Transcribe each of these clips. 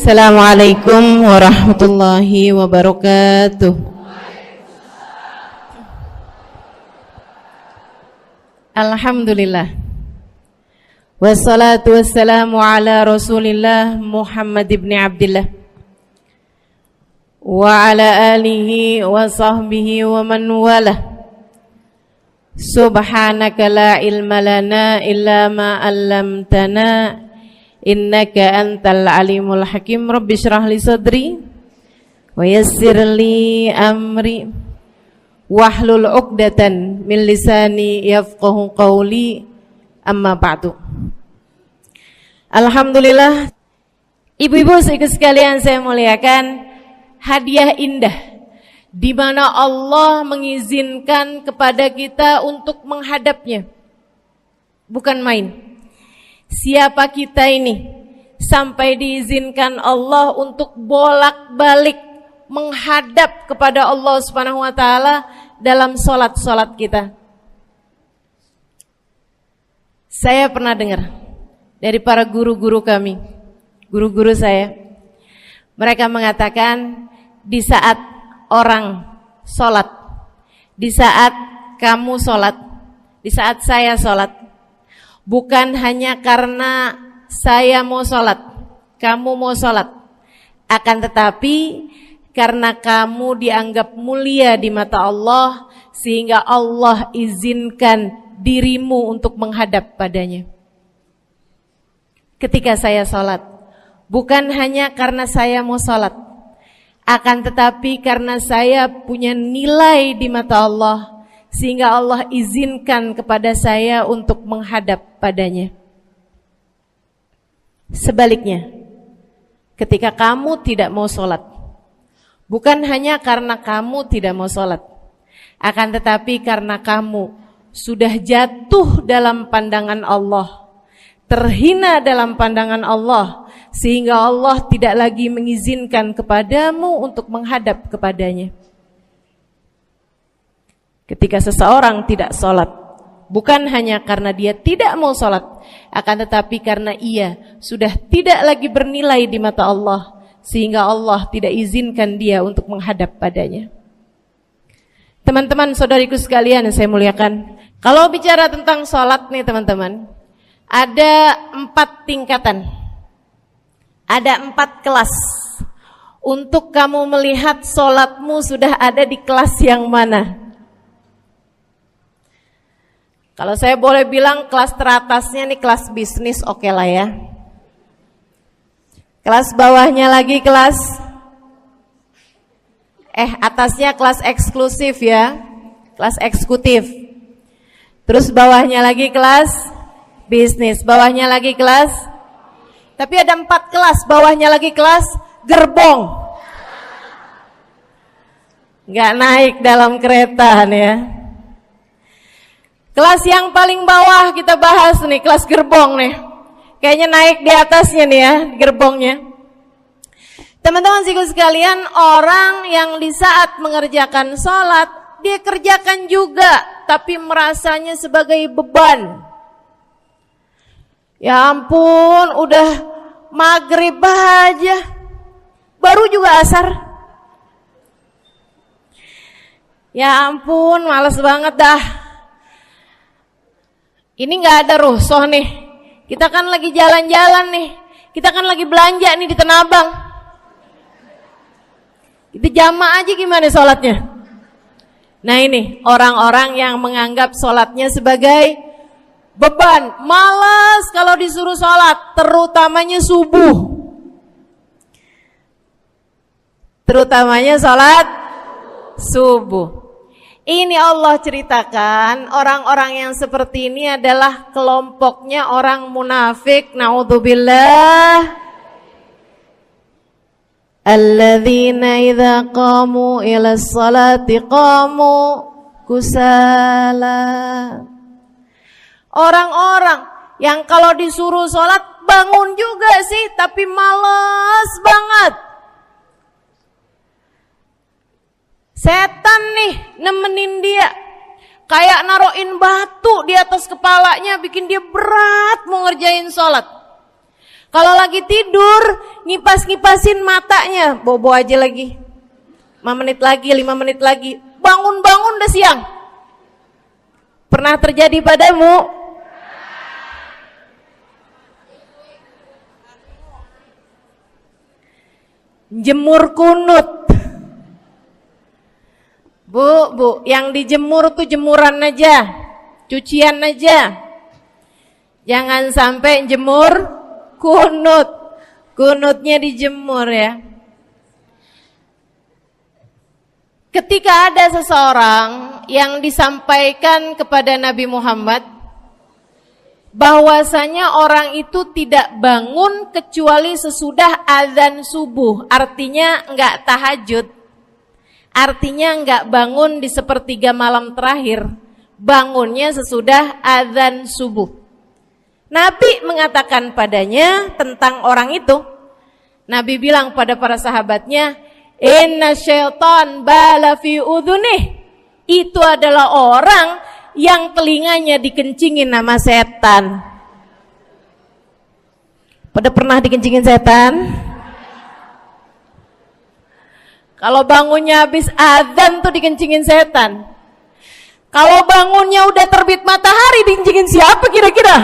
Assalamualaikum warahmatullahi wabarakatuh. Alhamdulillah. Wassalatu wassalamu ala Rasulillah Muhammad ibn Abdillah wa ala alihi wa sahbihi wa man walah. Subhanaka la ilma lana illa ma 'allamtana innaka antal alimul hakim. Rabbi shrah li sadri wa yassir li amri wahlul 'uqdatan min lisani yafqahu qawli. Amma ba'du. Alhamdulillah, ibu-ibu sekalian saya muliakan, hadiah indah di mana Allah mengizinkan kepada kita untuk menghadapnya. Bukan main. Siapa kita ini sampai diizinkan Allah untuk bolak-balik menghadap kepada Allah Subhanahu wa taala dalam salat-salat kita. Saya pernah dengar dari para guru-guru kami, guru-guru saya. Mereka mengatakan di saat orang salat, di saat kamu salat, di saat saya salat, bukan hanya karena saya mau sholat, kamu mau sholat, akan tetapi karena kamu dianggap mulia di mata Allah, sehingga Allah izinkan dirimu untuk menghadap padanya. Ketika saya sholat, bukan hanya karena saya mau sholat, akan tetapi karena saya punya nilai di mata Allah, sehingga Allah izinkan kepada saya untuk menghadap padanya. Sebaliknya, ketika kamu tidak mau sholat, bukan hanya karena kamu tidak mau sholat, akan tetapi karena kamu sudah jatuh dalam pandangan Allah, terhina dalam pandangan Allah, sehingga Allah tidak lagi mengizinkan kepadamu untuk menghadap kepadanya. Ketika seseorang tidak sholat, bukan hanya karena dia tidak mau sholat, akan tetapi karena ia sudah tidak lagi bernilai di mata Allah, sehingga Allah tidak izinkan dia untuk menghadap padanya. Teman-teman, saudariku sekalian yang saya muliakan, kalau bicara tentang sholat nih teman-teman, ada 4 tingkatan, ada 4 kelas. Untuk kamu melihat sholatmu sudah ada di kelas yang mana. Kalau saya boleh bilang kelas teratasnya nih kelas bisnis, oke lah ya. Kelas bawahnya lagi kelas atasnya kelas eksklusif ya, kelas eksekutif. Terus bawahnya lagi kelas bisnis, bawahnya lagi kelas. Tapi ada 4 kelas, bawahnya lagi kelas gerbong. Nggak naik dalam kereta nih ya. Kelas yang paling bawah kita bahas nih, kelas gerbong nih. Kayaknya naik di atasnya nih ya, gerbongnya. Teman-teman sekalian, orang yang di saat mengerjakan sholat, dia kerjakan juga, tapi merasanya sebagai beban. Ya ampun, udah maghrib aja, baru juga asar. Ya ampun, males banget dah. Ini gak ada rusuh nih. Kita kan lagi jalan-jalan nih. Kita kan lagi belanja nih di Tanah Abang. Kita jamaah aja gimana sholatnya. Nah ini orang-orang yang menganggap sholatnya sebagai beban. Malas kalau disuruh sholat, terutamanya subuh. Terutamanya sholat subuh. Ini Allah ceritakan orang-orang yang seperti ini adalah kelompoknya orang munafik. Naudzubillah. Alladzina idza qamu ila sholati qamu kusala. Orang-orang yang kalau disuruh sholat bangun juga sih, tapi malas banget. Setan nih nemenin dia, kayak naroin batu di atas kepalanya, bikin dia berat mau ngerjain sholat. Kalau lagi tidur, ngipas-ngipasin matanya, bobo aja lagi. 5 menit lagi, 5 menit lagi. Bangun-bangun udah siang. Pernah terjadi padamu? Jemur kunut. Bu, yang dijemur tuh jemuran aja, cucian aja. Jangan sampai jemur kunut. Kunutnya dijemur ya. Ketika ada seseorang yang disampaikan kepada Nabi Muhammad bahwasanya orang itu tidak bangun kecuali sesudah azan subuh, artinya enggak tahajud, artinya enggak bangun di sepertiga malam terakhir, bangunnya sesudah azan subuh. Nabi mengatakan padanya tentang orang itu, Nabi bilang pada para sahabatnya, inna syaitan bala fi udhunih, itu adalah orang yang telinganya dikencingin sama setan. Pada pernah dikencingin setan? Kalau bangunnya habis azan tuh dikencingin setan. Kalau bangunnya udah terbit matahari dikencingin siapa kira-kira?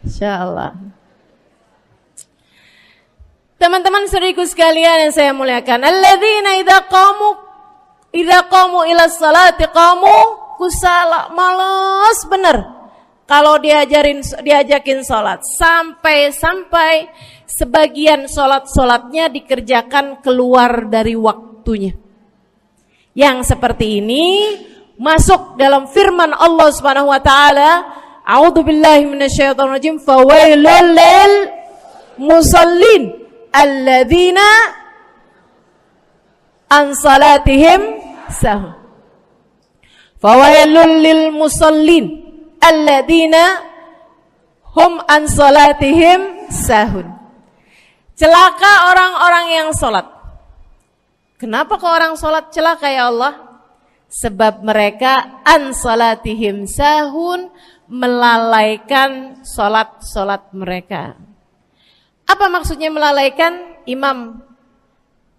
Insyaallah. Teman-teman saudariku sekalian yang saya muliakan, alladzina idza qamu ila sholati qamu kusala, malas bener kalau diajakin sholat, sampai sebagian sholatnya dikerjakan keluar dari waktunya. Yang seperti ini masuk dalam firman Allah Subhanahu wa taala, a'udzubillahi minasyaitonir rajim, fawailul lil musallin alladzina an salatihim sahun. Fawailul lil musallin alladzina hum an salatihim sahun. Celaka orang-orang yang salat. Kenapa kok orang salat celaka ya Allah? Sebab mereka an salatihim sahun, melalaikan salat mereka. Apa maksudnya melalaikan? Imam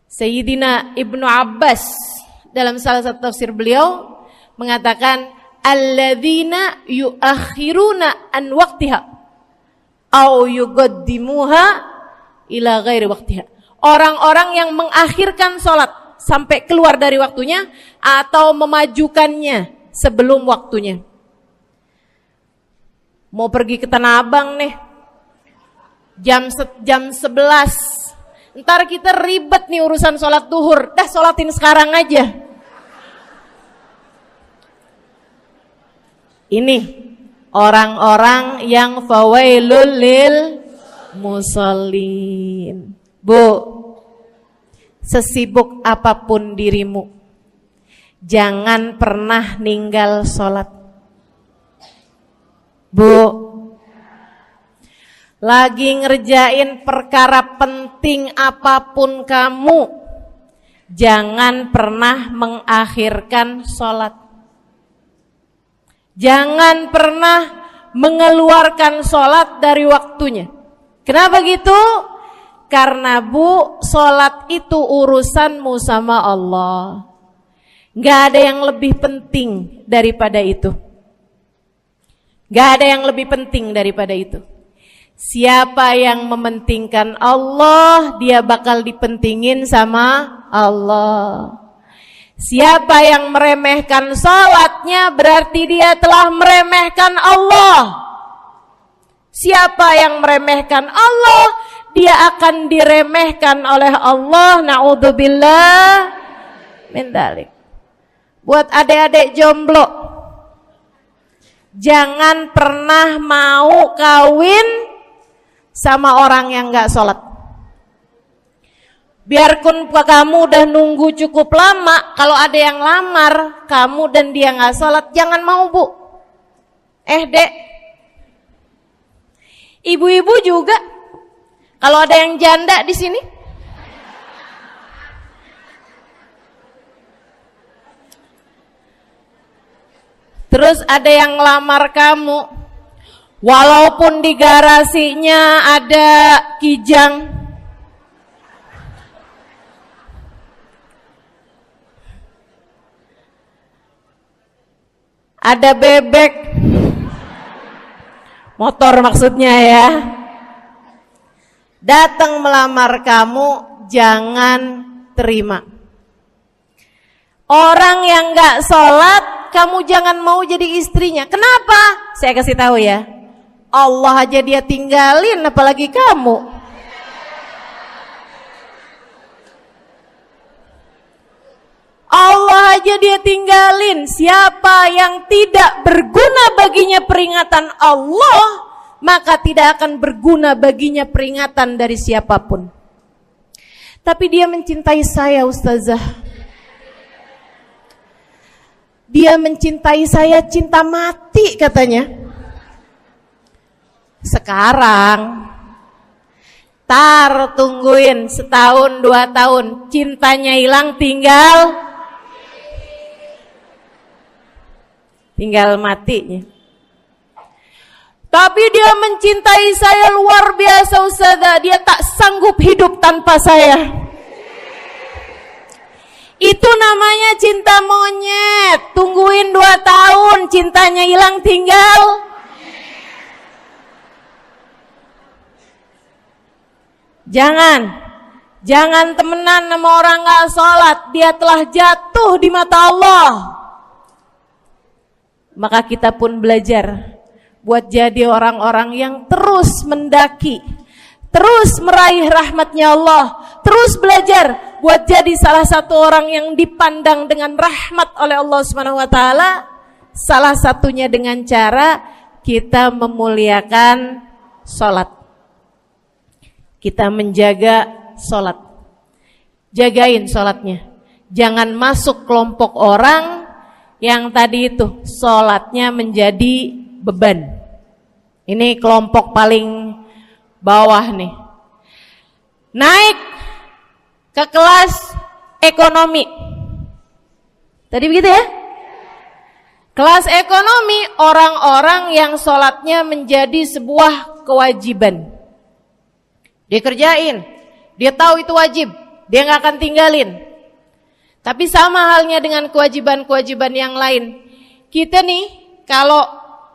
Sayyidina Ibnu Abbas dalam salah satu tafsir beliau mengatakan alladzina yuakhiruna an waqtiha au yuqaddimuha ila ghairi waqtiha. Orang-orang yang mengakhirkan salat sampai keluar dari waktunya atau memajukannya sebelum waktunya. Mau pergi ke Tanah Abang nih, jam 11. Ntar kita ribet nih urusan sholat duhur. Dah sholatin sekarang aja. Ini orang-orang yang fawailul lil musallin. Bu, sesibuk apapun dirimu, jangan pernah ninggal sholat. Bu, lagi ngerjain perkara penting apapun kamu, jangan pernah mengakhirkan sholat. Jangan pernah mengeluarkan sholat dari waktunya. Kenapa gitu? Karena bu, sholat itu urusanmu sama Allah. Gak ada yang lebih penting daripada itu. Gak ada yang lebih penting daripada itu. Siapa yang mementingkan Allah, dia bakal dipentingin sama Allah. Siapa yang meremehkan salatnya, berarti dia telah meremehkan Allah. Siapa yang meremehkan Allah, dia akan diremehkan oleh Allah. Na'udzubillah min dzalik. Buat adik-adik jomblo, jangan pernah mau kawin sama orang yang gak sholat. Biarpun kamu udah nunggu cukup lama, kalau ada yang lamar kamu dan dia gak sholat, jangan mau bu. Dek, ibu-ibu juga, kalau ada yang janda di sini, terus ada yang lamar kamu, Walaupun di garasinya ada kijang, ada bebek, motor maksudnya ya, datang melamar kamu, jangan terima. Orang yang gak sholat, kamu jangan mau jadi istrinya. Kenapa? Saya kasih tahu ya, Allah aja dia tinggalin, apalagi kamu. Allah aja dia tinggalin. Siapa yang tidak berguna baginya peringatan Allah, maka tidak akan berguna baginya peringatan dari siapapun. Tapi dia mencintai saya, Ustazah. Dia mencintai saya cinta mati katanya. Sekarang tungguin setahun 2 tahun, cintanya hilang, tinggal matinya. Tapi dia mencintai saya luar biasa, Ustazah. Dia tak sanggup hidup tanpa saya. Itu namanya cinta monyet. Tungguin 2 tahun, cintanya hilang, tinggal. Jangan temenan sama orang gak sholat. Dia telah jatuh di mata Allah. Maka kita pun belajar buat jadi orang-orang yang terus mendaki, terus meraih rahmatnya Allah, terus belajar buat jadi salah satu orang yang dipandang dengan rahmat oleh Allah Subhanahu wa taala. Salah satunya dengan cara kita memuliakan sholat. Kita menjaga sholat. Jagain sholatnya. Jangan masuk kelompok orang yang tadi itu sholatnya menjadi beban. Ini kelompok paling bawah nih. Naik ke kelas ekonomi. Tadi begitu ya? Kelas ekonomi, orang-orang yang sholatnya menjadi sebuah kewajiban. Dia kerjain, dia tahu itu wajib, dia gak akan tinggalin. Tapi sama halnya dengan kewajiban-kewajiban yang lain. Kita nih kalau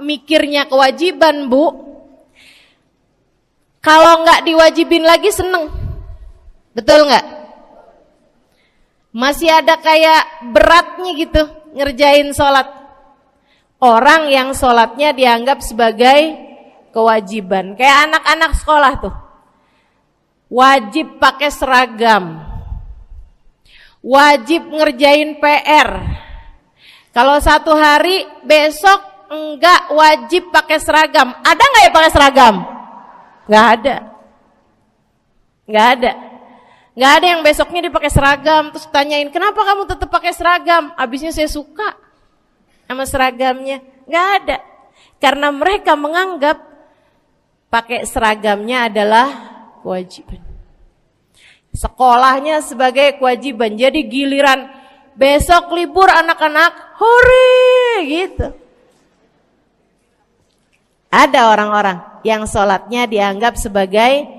mikirnya kewajiban, Bu, kalau gak diwajibin lagi seneng. Betul gak? Masih ada kayak beratnya gitu ngerjain sholat. Orang yang sholatnya dianggap sebagai kewajiban. Kayak anak-anak sekolah tuh, wajib pakai seragam, wajib ngerjain PR. Kalau 1 hari, besok enggak wajib pakai seragam. Ada enggak ya pakai seragam? Enggak ada. Enggak ada. Enggak ada yang besoknya dipakai seragam. Terus tanyain, kenapa kamu tetap pakai seragam? Abisnya saya suka sama seragamnya. Enggak ada. Karena mereka menganggap pakai seragamnya adalah kewajiban. Sekolahnya sebagai kewajiban. Jadi giliran besok libur anak-anak, hore gitu. Ada orang-orang yang sholatnya dianggap sebagai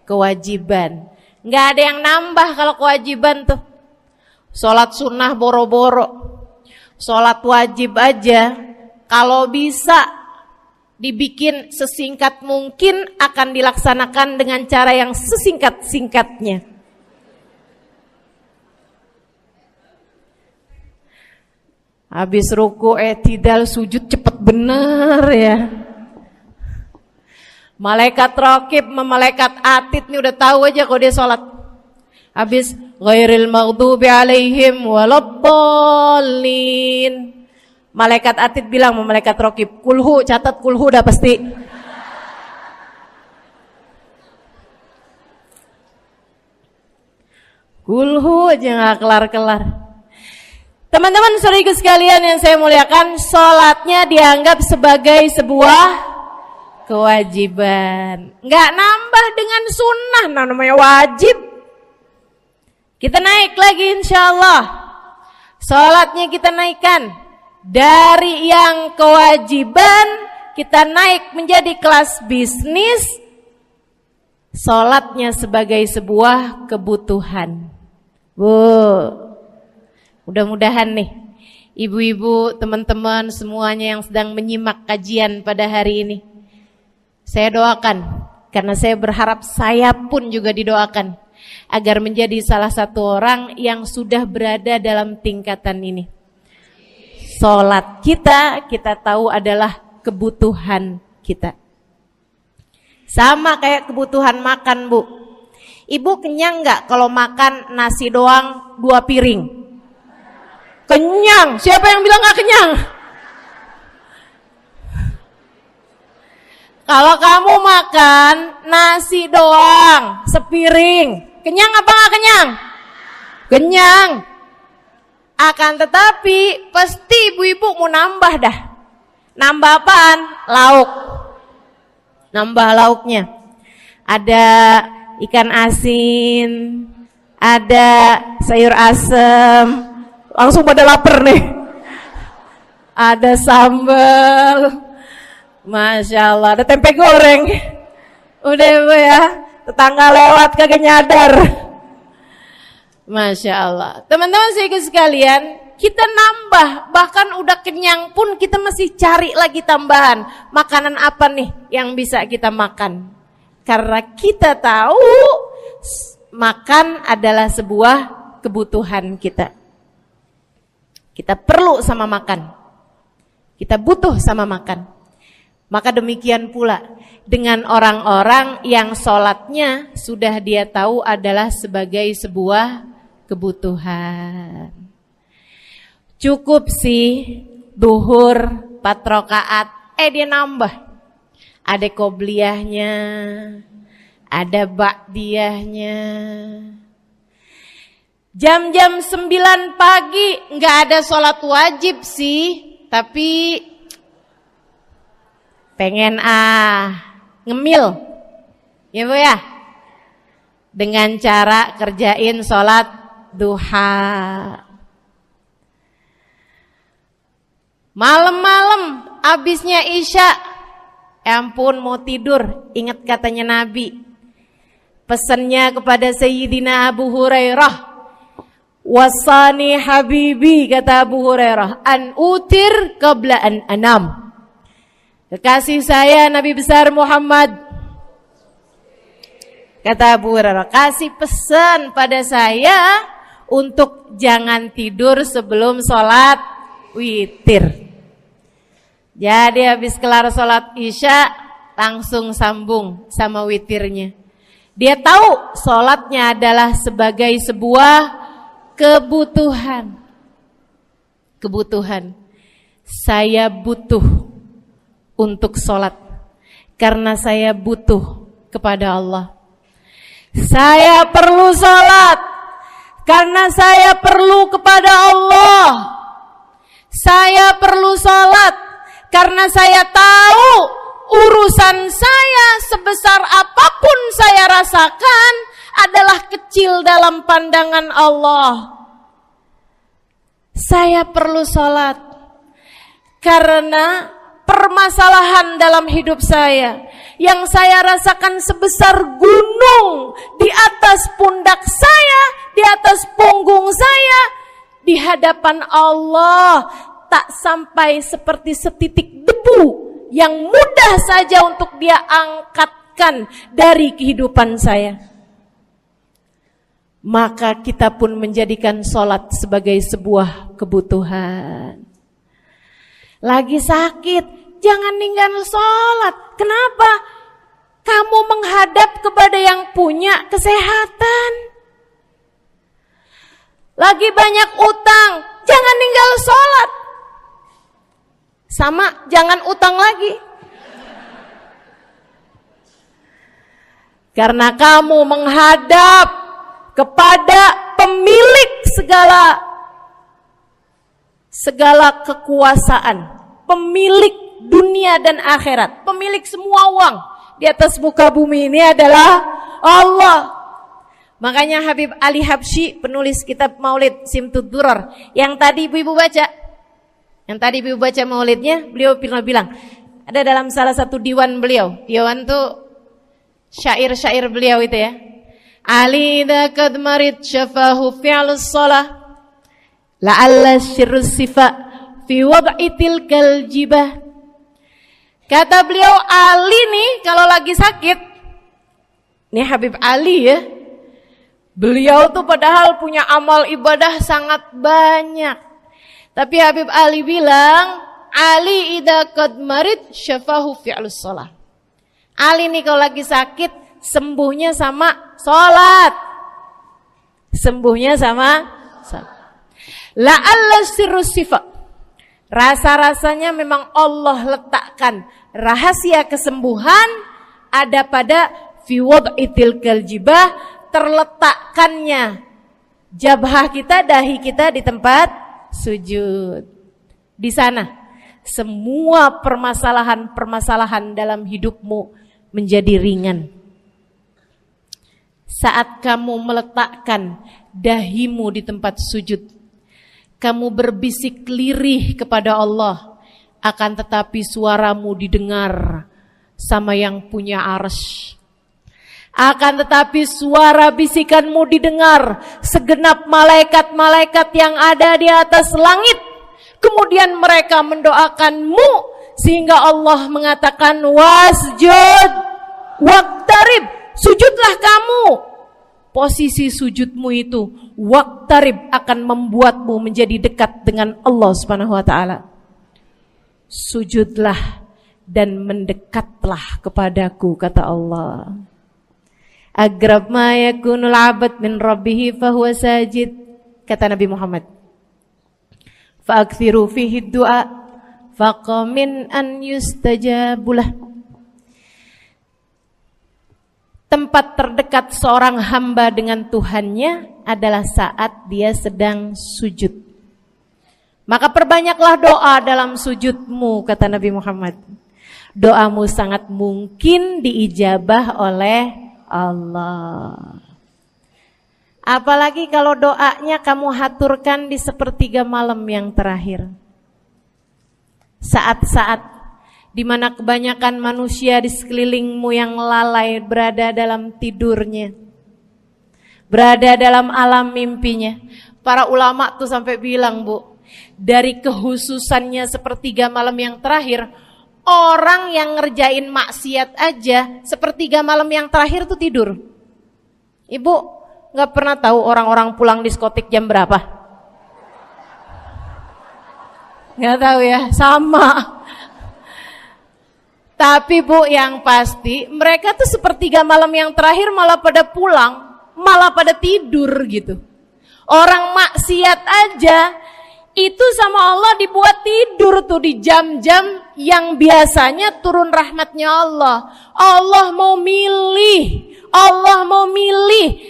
kewajiban. Nggak ada yang nambah kalau kewajiban tuh. Sholat sunnah boro-boro, sholat wajib aja kalau bisa dibikin sesingkat mungkin akan dilaksanakan dengan cara yang sesingkat-singkatnya. Habis ruku i'tidal sujud cepet bener ya. Malaikat raqib sama malaikat atid nih udah tahu aja kalau dia sholat. Habis ghairil maghdubi alaihim waladdallin. Malaikat atid bilang sama malaikat raqib, kulhu, catat kulhu udah pasti. Kulhu aja gak kelar-kelar. Teman-teman saudariku sekalian yang saya muliakan, sholatnya dianggap sebagai sebuah kewajiban. Nggak nambah dengan sunnah, namanya wajib. Kita naik lagi insyaallah. Sholatnya kita naikkan dari yang kewajiban kita naik menjadi kelas bisnis, sholatnya sebagai sebuah kebutuhan. Bu, mudah-mudahan nih ibu-ibu, teman-teman semuanya yang sedang menyimak kajian pada hari ini, saya doakan, karena saya berharap saya pun juga didoakan, agar menjadi salah satu orang yang sudah berada dalam tingkatan ini. Sholat kita tahu adalah kebutuhan kita. Sama kayak kebutuhan makan, Bu. Ibu kenyang nggak kalau makan nasi doang 2 piring? Kenyang. Siapa yang bilang nggak kenyang? Kalau kamu makan nasi doang sepiring, kenyang apa nggak kenyang? Kenyang. Akan tetapi pasti ibu-ibu mau nambah dah. Nambah apaan? Lauk. Nambah lauknya. Ada ikan asin, ada sayur asem. Langsung pada lapar nih. Ada sambal. Masya Allah, ada tempe goreng. Udah ibu ya, tetangga lewat kagak nyadar. Masya Allah. Teman-teman sekalian, kita nambah, bahkan udah kenyang pun kita masih cari lagi tambahan. Makanan apa nih yang bisa kita makan? Karena kita tahu makan adalah sebuah kebutuhan kita. Kita perlu sama makan. Kita butuh sama makan. Maka demikian pula dengan orang-orang yang sholatnya sudah dia tahu adalah sebagai sebuah kebutuhan. Cukup sih duhur 4 rakaat, dia nambah. Ada qobliyahnya, ada ba'diyahnya. Jam-jam 9 pagi nggak ada sholat wajib sih, tapi pengen ngemil, ya Bu ya, dengan cara kerjain sholat duha. Malam-malam abisnya isya, ampun mau tidur, ingat katanya Nabi, pesannya kepada Sayyidina Abu Hurairah, wasani habibi, kata Abu Hurairah, an utir qabla an anam. Kekasih saya Nabi besar Muhammad, kata Abu Hurairah, kasih pesan pada saya untuk jangan tidur sebelum sholat witir. Jadi habis kelar sholat isya langsung sambung sama witirnya. Dia tahu sholatnya adalah sebagai sebuah kebutuhan. Kebutuhan. Saya butuh untuk sholat karena saya butuh kepada Allah. Saya perlu sholat karena saya perlu kepada Allah. Saya perlu sholat karena saya tahu urusan saya sebesar apapun saya rasakan adalah kecil dalam pandangan Allah. Saya perlu sholat karena permasalahan dalam hidup saya yang saya rasakan sebesar gunung di atas pundak saya, di atas punggung saya, di hadapan Allah tak sampai seperti setitik debu yang mudah saja untuk dia angkatkan dari kehidupan saya. Maka kita pun menjadikan sholat sebagai sebuah kebutuhan. Lagi sakit, jangan ninggal sholat. Kenapa? Kamu menghadap kepada yang punya kesehatan. Lagi banyak utang, jangan ninggal sholat. Sama, jangan utang lagi. Karena kamu menghadap kepada pemilik segala kekuasaan, pemilik dunia dan akhirat, pemilik semua uang di atas muka bumi ini adalah Allah. Makanya Habib Ali Habsyi, penulis kitab Maulid Simtud Durar, yang tadi ibu-ibu baca maulidnya, beliau pernah bilang, Ada dalam salah satu diwan beliau. Diwan tuh syair-syair beliau itu ya. Ali idza kad marid syafahu fi'lus shalah la'alla syirru sifa fi wad'i tilkal jibah. Kata beliau, Ali nih kalau lagi sakit, nih Habib Ali ya, beliau tuh padahal punya amal ibadah sangat banyak. Tapi Habib Ali bilang, Ali idza qad marid syafahu fi'lus shalah. Ali nih kalau lagi sakit, sembuhnya sama sholat. Sembuhnya sama sholat. La'alla sirru sifat. Rasa-rasanya memang Allah letakkan rahasia kesembuhan ada pada fi wad'i tilkal jibah, terletakkannya jabhah kita, dahi kita di tempat sujud. Di sana semua permasalahan-permasalahan dalam hidupmu menjadi ringan. Saat kamu meletakkan dahimu di tempat sujud, kamu berbisik lirih kepada Allah, akan tetapi suaramu didengar sama yang punya arsy. Akan tetapi suara bisikanmu didengar segenap malaikat-malaikat yang ada di atas langit. Kemudian mereka mendoakanmu sehingga Allah mengatakan wasjud waqtarib, sujudlah kamu. Posisi sujudmu itu waqtarib akan membuatmu menjadi dekat dengan Allah Subhanahu wa taala. Sujudlah dan mendekatlah kepadaku, kata Allah. Agrab ma yakunul 'abd min rabbih fahuwa sajid, kata Nabi Muhammad. Fa'akthiru fihi du'a faqamin an yustajabulah. Tempat terdekat seorang hamba dengan Tuhannya adalah saat dia sedang sujud. Maka perbanyaklah doa dalam sujudmu, kata Nabi Muhammad. Doamu sangat mungkin diijabah oleh Allah. Apalagi kalau doanya kamu haturkan di sepertiga malam yang terakhir. Saat-saat di mana kebanyakan manusia di sekelilingmu yang lalai berada dalam tidurnya, berada dalam alam mimpinya. Para ulama tuh sampai bilang, Bu, dari kehususannya sepertiga malam yang terakhir, orang yang ngerjain maksiat aja sepertiga malam yang terakhir tuh tidur. Ibu gak pernah tahu orang-orang pulang diskotik jam berapa? Gak tahu ya, sama. Tapi Bu, yang pasti mereka tuh sepertiga malam yang terakhir malah pada pulang, malah pada tidur gitu. Orang maksiat aja itu sama Allah dibuat tidur tuh di jam-jam yang biasanya turun rahmatnya Allah. Allah mau milih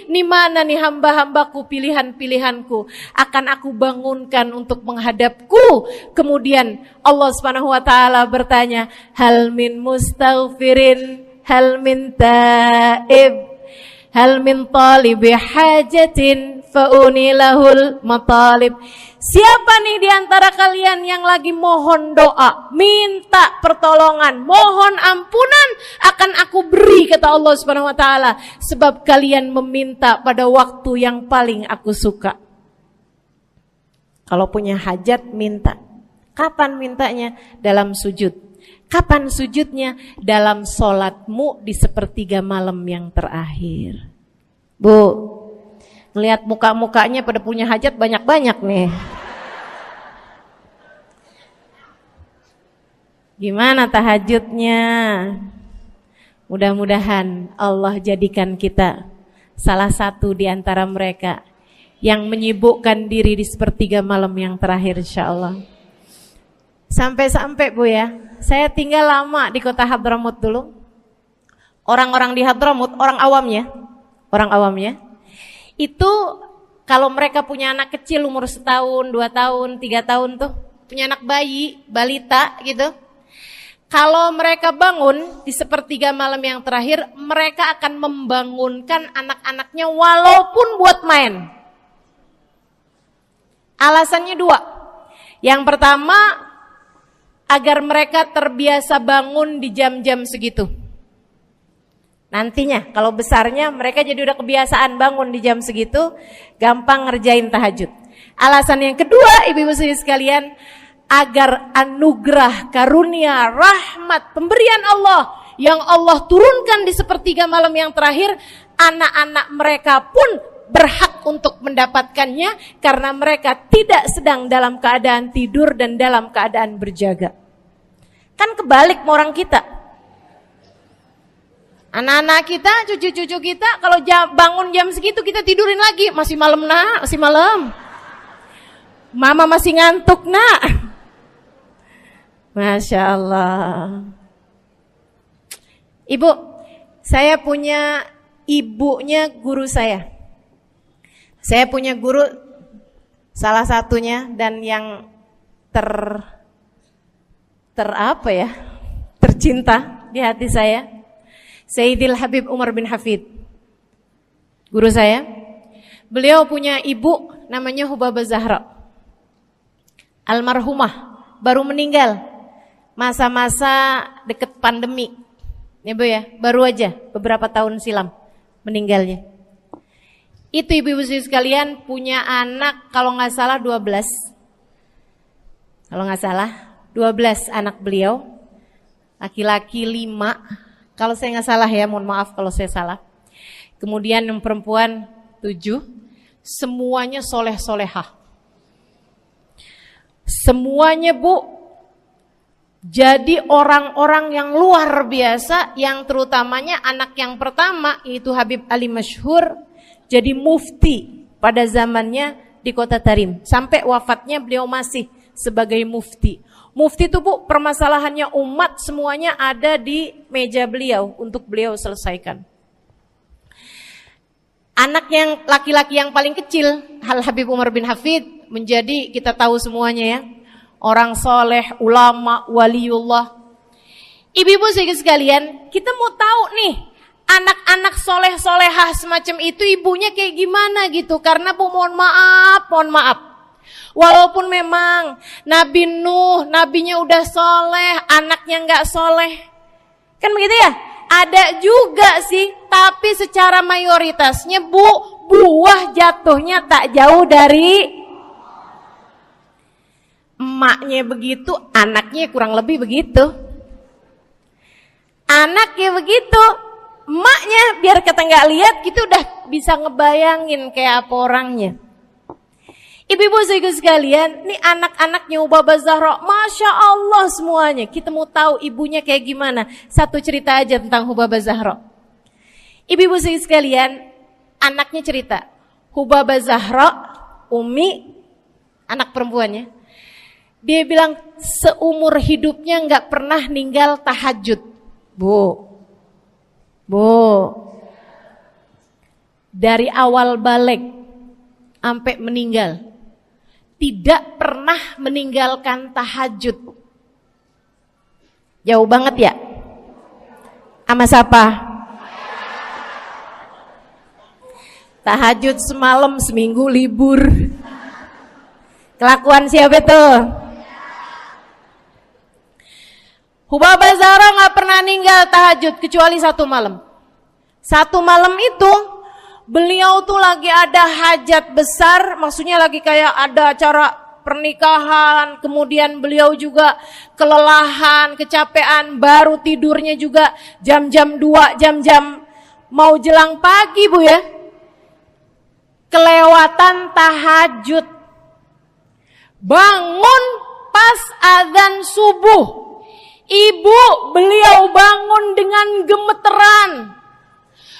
nih mana nih hamba-hambaku, pilihan-pilihanku akan aku bangunkan untuk menghadapku. Kemudian Allah Subhanahu wa taala bertanya, hal min mustaghfirin, hal min taib, hal min talibi hajatin faunilahul matalib. Siapa nih di antara kalian yang lagi mohon doa, minta pertolongan, mohon ampunan, akan aku beri, kata Allah Subhanahu wa taala, sebab kalian meminta pada waktu yang paling aku suka. Kalau punya hajat minta. Kapan mintanya? Dalam sujud. Kapan sujudnya? Dalam sholatmu di sepertiga malam yang terakhir. Bu, ngelihat muka-mukanya pada punya hajat banyak-banyak nih. Gimana tahajudnya? Mudah-mudahan Allah jadikan kita salah satu di antara mereka yang menyibukkan diri di sepertiga malam yang terakhir, insyaallah. Sampai-sampai Bu ya, saya tinggal lama di kota Hadramut dulu. Orang-orang di Hadramut, orang awamnya, itu kalau mereka punya anak kecil umur 1 tahun, 2 tahun, 3 tahun tuh, punya anak bayi, balita gitu. Kalau mereka bangun di sepertiga malam yang terakhir, mereka akan membangunkan anak-anaknya walaupun buat main. Alasannya 2. Yang pertama, agar mereka terbiasa bangun di jam-jam segitu. Nantinya kalau besarnya mereka jadi udah kebiasaan bangun di jam segitu, gampang ngerjain tahajud. Alasan yang kedua, ibu-ibu sekalian, agar anugerah, karunia, rahmat, pemberian Allah yang Allah turunkan di sepertiga malam yang terakhir, anak-anak mereka pun berhak untuk mendapatkannya karena mereka tidak sedang dalam keadaan tidur dan dalam keadaan berjaga. Kan kebalik sama orang kita. Anak-anak kita, cucu-cucu kita kalau bangun jam segitu kita tidurin lagi, masih malam nak, masih malam. Mama masih ngantuk nak. Masya Allah. Ibu, saya punya ibunya guru saya. Saya punya guru salah satunya dan yang tercinta di hati saya, Sayyidil Habib Umar bin Hafid. Guru saya. Beliau punya ibu namanya Hubabah Zahra. Almarhumah, baru meninggal masa-masa deket pandemi. Ya Bu ya, baru aja beberapa tahun silam meninggalnya. Itu ibu-ibu sekalian punya anak kalau nggak salah 12. Kalau nggak salah 12 anak beliau. Laki-laki 5. Kalau saya nggak salah ya, mohon maaf kalau saya salah. Kemudian yang perempuan 7. Semuanya soleh-solehah. Semuanya Bu, jadi orang-orang yang luar biasa, yang terutamanya anak yang pertama yaitu Habib Ali Masyhur, jadi mufti pada zamannya di Kota Tarim. Sampai wafatnya beliau masih sebagai mufti. Mufti itu Bu, permasalahannya umat semuanya ada di meja beliau untuk beliau selesaikan. Anak yang laki-laki yang paling kecil, Habib Umar bin Hafid, menjadi kita tahu semuanya ya, orang soleh, ulama, waliullah. Ibu-ibu sekalian, kita mau tahu nih, anak-anak soleh-solehah semacam itu ibunya kayak gimana gitu. Karena Bu, mohon maaf, walaupun memang Nabi Nuh, nabinya udah soleh, anaknya gak soleh, kan begitu ya? Ada juga sih, tapi secara mayoritasnya Bu, buah jatuhnya tak jauh dari emaknya begitu, anaknya kurang lebih begitu. Anaknya begitu, emaknya biar kita nggak lihat gitu udah bisa ngebayangin kayak apa orangnya. Ibu-ibu sekalian, nih anak-anaknya Hubabah Zahra, Masya Allah semuanya. Kita mau tahu ibunya kayak gimana. Satu cerita aja tentang Hubabah Zahra. Ibu-ibu sekalian, anaknya cerita, Hubabah Zahra, Umi, anak perempuannya, dia bilang seumur hidupnya nggak pernah ninggal tahajud. Bu, dari awal balik sampai meninggal, tidak pernah meninggalkan tahajud. Jauh banget ya? Sama siapa? Tahajud semalam, seminggu libur. Kelakuan siapa tuh? Hubabah Zahra gak pernah ninggal tahajud kecuali satu malam. Satu malam itu beliau tuh lagi ada hajat besar, maksudnya lagi kayak ada acara pernikahan, kemudian beliau juga kelelahan, kecapean, baru tidurnya juga jam-jam 2, jam-jam mau jelang pagi Bu ya. Kelewatan tahajud. Bangun pas azan subuh. Ibu, beliau bangun dengan gemeteran.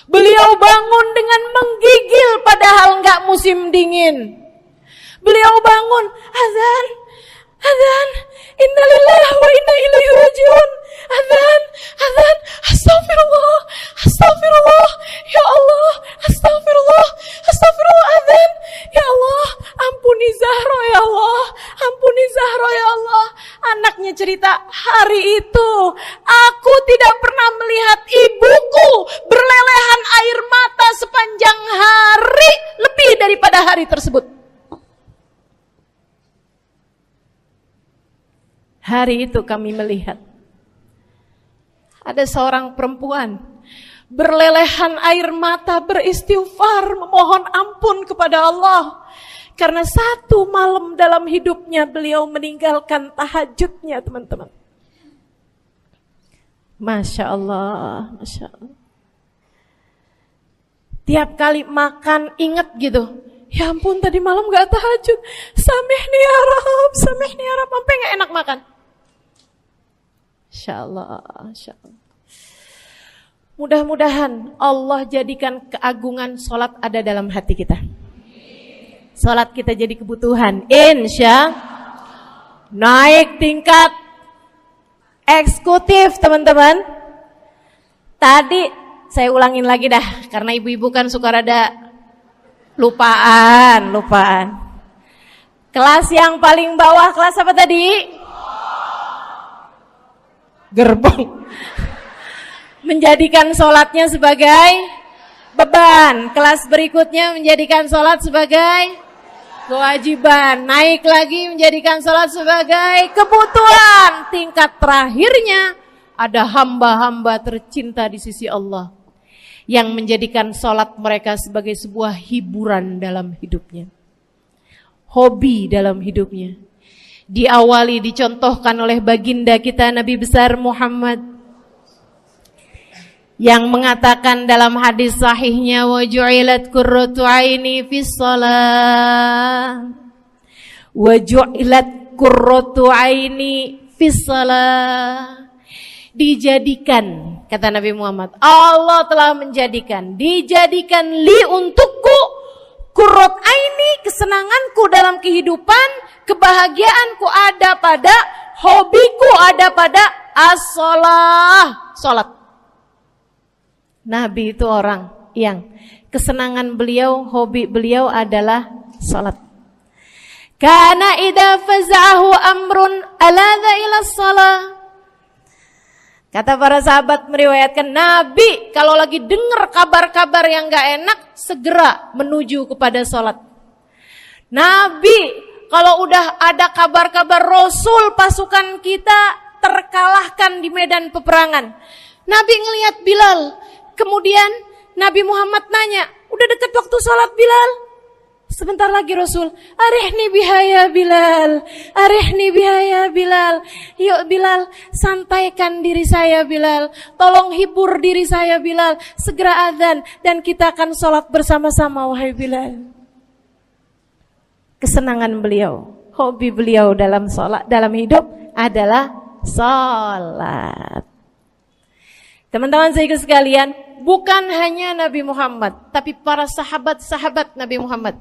Beliau bangun dengan menggigil padahal enggak musim dingin. Beliau bangun, azan, innalillahi wa inna ilaihi rajiun. Azan, astagfirullah, ya Allah, astagfirullah, azan, ya Allah, ampuni Zahra ya Allah, Anaknya cerita, hari itu aku tidak pernah melihat ibuku berlelehan air mata sepanjang hari lebih daripada hari tersebut. Hari itu kami melihat ada seorang perempuan berlelehan air mata beristighfar memohon ampun kepada Allah karena satu malam dalam hidupnya beliau meninggalkan tahajudnya, teman-teman. Masya Allah, Masya Allah. Tiap kali makan ingat gitu, ya ampun tadi malam gak tahajud, samihni ya Rab, samihni ya Rab, sampai gak enak makan. Insya Allah, Insya Allah. Mudah-mudahan Allah jadikan keagungan sholat ada dalam hati kita. Sholat kita jadi kebutuhan. Insya naik tingkat eksekutif, teman-teman. Tadi saya ulangin lagi dah, karena ibu-ibu kan suka rada lupaan. Kelas yang paling bawah, kelas apa tadi? Gerbong. Menjadikan sholatnya sebagai beban. Kelas berikutnya menjadikan sholat sebagai kewajiban. Naik lagi menjadikan sholat sebagai kebutuhan. Tingkat terakhirnya ada hamba-hamba tercinta di sisi Allah yang menjadikan sholat mereka sebagai sebuah hiburan dalam hidupnya, hobi dalam hidupnya. Diawali, dicontohkan oleh baginda kita Nabi besar Muhammad yang mengatakan dalam hadis sahihnya, wa ju'ilat qurratu aini fis shalah, wa ju'ilat qurratu aini fis shalah. Dijadikan, kata Nabi Muhammad, Allah telah menjadikan, dijadikan li untukku qurrat aini, kesenanganku dalam kehidupan, kebahagiaanku ada pada, hobiku ada pada as-shalah, salat. Nabi itu orang yang kesenangan beliau, hobi beliau adalah salat. Kana idza faza'ahu amrun aladha ila shalah. Kata para sahabat meriwayatkan, Nabi kalau lagi dengar kabar-kabar yang gak enak, segera menuju kepada sholat. Nabi kalau udah ada kabar-kabar Rasul pasukan kita terkalahkan di medan peperangan, Nabi ngelihat Bilal. Kemudian Nabi Muhammad nanya, udah dekat waktu sholat Bilal? Sebentar lagi Rasul, arihni bihaya Bilal, arihni bihaya Bilal. Yuk Bilal, sampaikan diri saya Bilal, tolong hibur diri saya Bilal. Segera azan dan kita akan sholat bersama-sama wahai Bilal. Kesenangan beliau, hobi beliau dalam sholat, dalam hidup adalah sholat. Teman-teman saya sekalian, bukan hanya Nabi Muhammad, tapi para sahabat-sahabat Nabi Muhammad,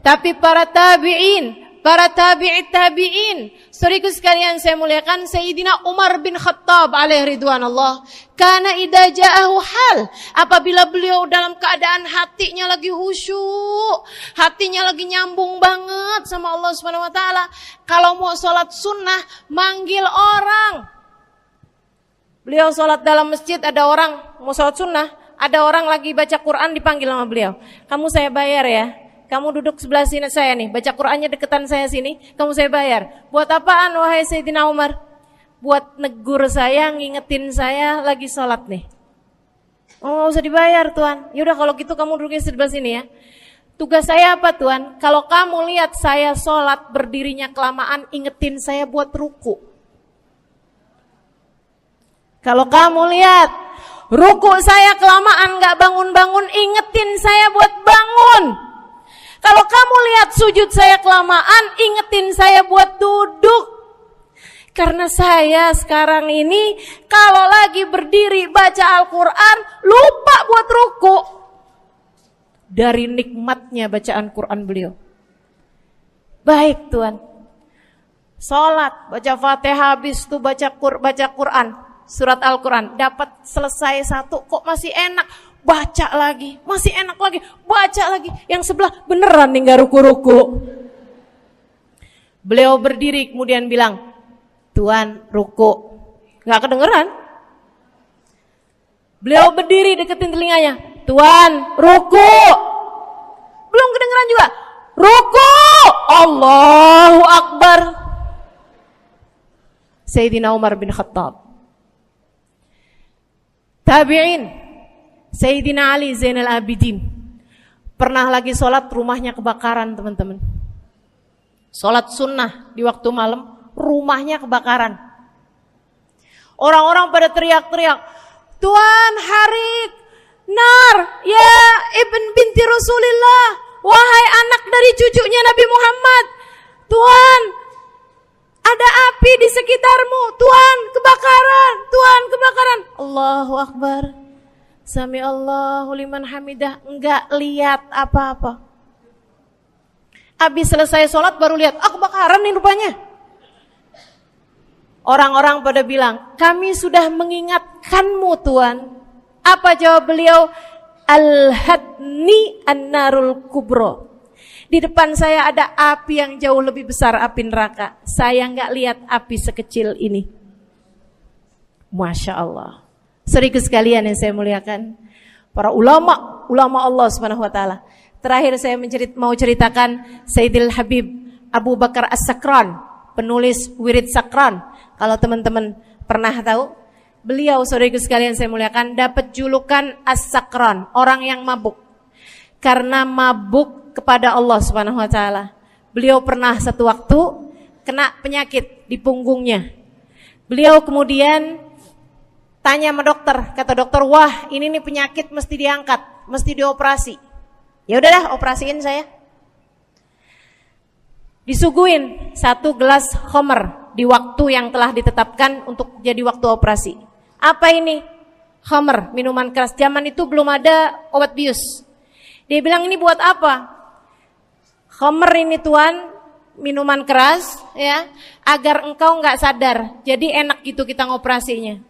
tapi para tabi'in, para tabi'it tabi'in. Saudaraku sekalian saya muliakan, Sayyidina Umar bin Khattab alaihi ridwanullah, kana idza ja'ahu hal, apabila beliau dalam keadaan hatinya lagi khusyuk, hatinya lagi nyambung banget sama Allah Subhanahu wa taala, kalau mau salat sunnah manggil orang. Beliau salat dalam masjid, ada orang mau salat sunnah, ada orang lagi baca Quran dipanggil sama beliau. Kamu saya bayar ya. Kamu duduk sebelah sini saya nih, baca Qur'annya deketan saya sini, kamu saya bayar. Buat apaan wahai Sayyidina Umar? Buat negur saya, ngingetin saya lagi sholat nih. Oh gak usah dibayar Tuan. Yaudah kalau gitu kamu duduknya sebelah sini ya. Tugas saya apa Tuan? Kalau kamu lihat saya sholat berdirinya kelamaan, ingetin saya buat ruku. Kalau kamu lihat ruku saya kelamaan gak bangun-bangun, ingetin saya buat bangun. Kalau kamu lihat sujud saya kelamaan, ingetin saya buat duduk. Karena saya sekarang ini kalau lagi berdiri baca Al-Quran, lupa buat ruku. Dari nikmatnya bacaan Quran beliau. Baik Tuan. Sholat, baca Fatihah, habis itu baca Quran. Surat Al-Quran, dapat selesai satu, kok masih enak. Baca lagi, masih enak lagi, baca lagi. Yang sebelah beneran nih gak ruku-ruku. Beliau berdiri kemudian bilang, Tuan ruku. Gak kedengeran. Beliau berdiri deketin telinganya, Tuan ruku. Belum kedengeran juga. Ruku. Allahu Akbar. Sayyidina Umar bin Khattab. Tabi'in, Sayyidina Ali Zainal Abidin. Pernah lagi sholat, rumahnya kebakaran, teman-teman. Sholat sunnah di waktu malam, rumahnya kebakaran. Orang-orang pada teriak-teriak, Tuan Harik, nar, ya ibn binti Rasulillah, wahai anak dari cucunya Nabi Muhammad. Tuan, ada api di sekitarmu. Tuan, kebakaran. Tuan, kebakaran. Allahu Akbar. Sami Allahu liman hamidah. Enggak lihat apa-apa. Habis selesai sholat baru lihat, kebakaran nih rupanya. Orang-orang pada bilang, kami sudah mengingatkanmu Tuan. Apa jawab beliau? Al-hadni an-narul kubro. Di depan saya ada api yang jauh lebih besar, api neraka. Saya nggak lihat api sekecil ini. Masya Allah. Saudaraku sekalian yang saya muliakan, para ulama Allah Subhanahu Wa Taala. Terakhir saya mau ceritakan Sayyidil Habib Abu Bakar As-Sakran, penulis Wirid Sakran. Kalau teman-teman pernah tahu, beliau saudaraku sekalian saya muliakan dapat julukan As-Sakran, orang yang mabuk. Karena mabuk kepada Allah Subhanahu Wa Taala. Beliau pernah satu waktu kena penyakit di punggungnya. Beliau kemudian tanya sama dokter, kata dokter, wah ini nih penyakit mesti diangkat, mesti dioperasi. Ya udahlah, operasiin saya. Disuguhin 1 gelas khamr di waktu yang telah ditetapkan untuk jadi waktu operasi. Apa ini? Khamr, minuman keras. Zaman itu belum ada obat bius. Dia bilang, ini buat apa? Khamr ini Tuan, minuman keras ya, agar engkau nggak sadar. Jadi enak gitu kita ngoperasinya.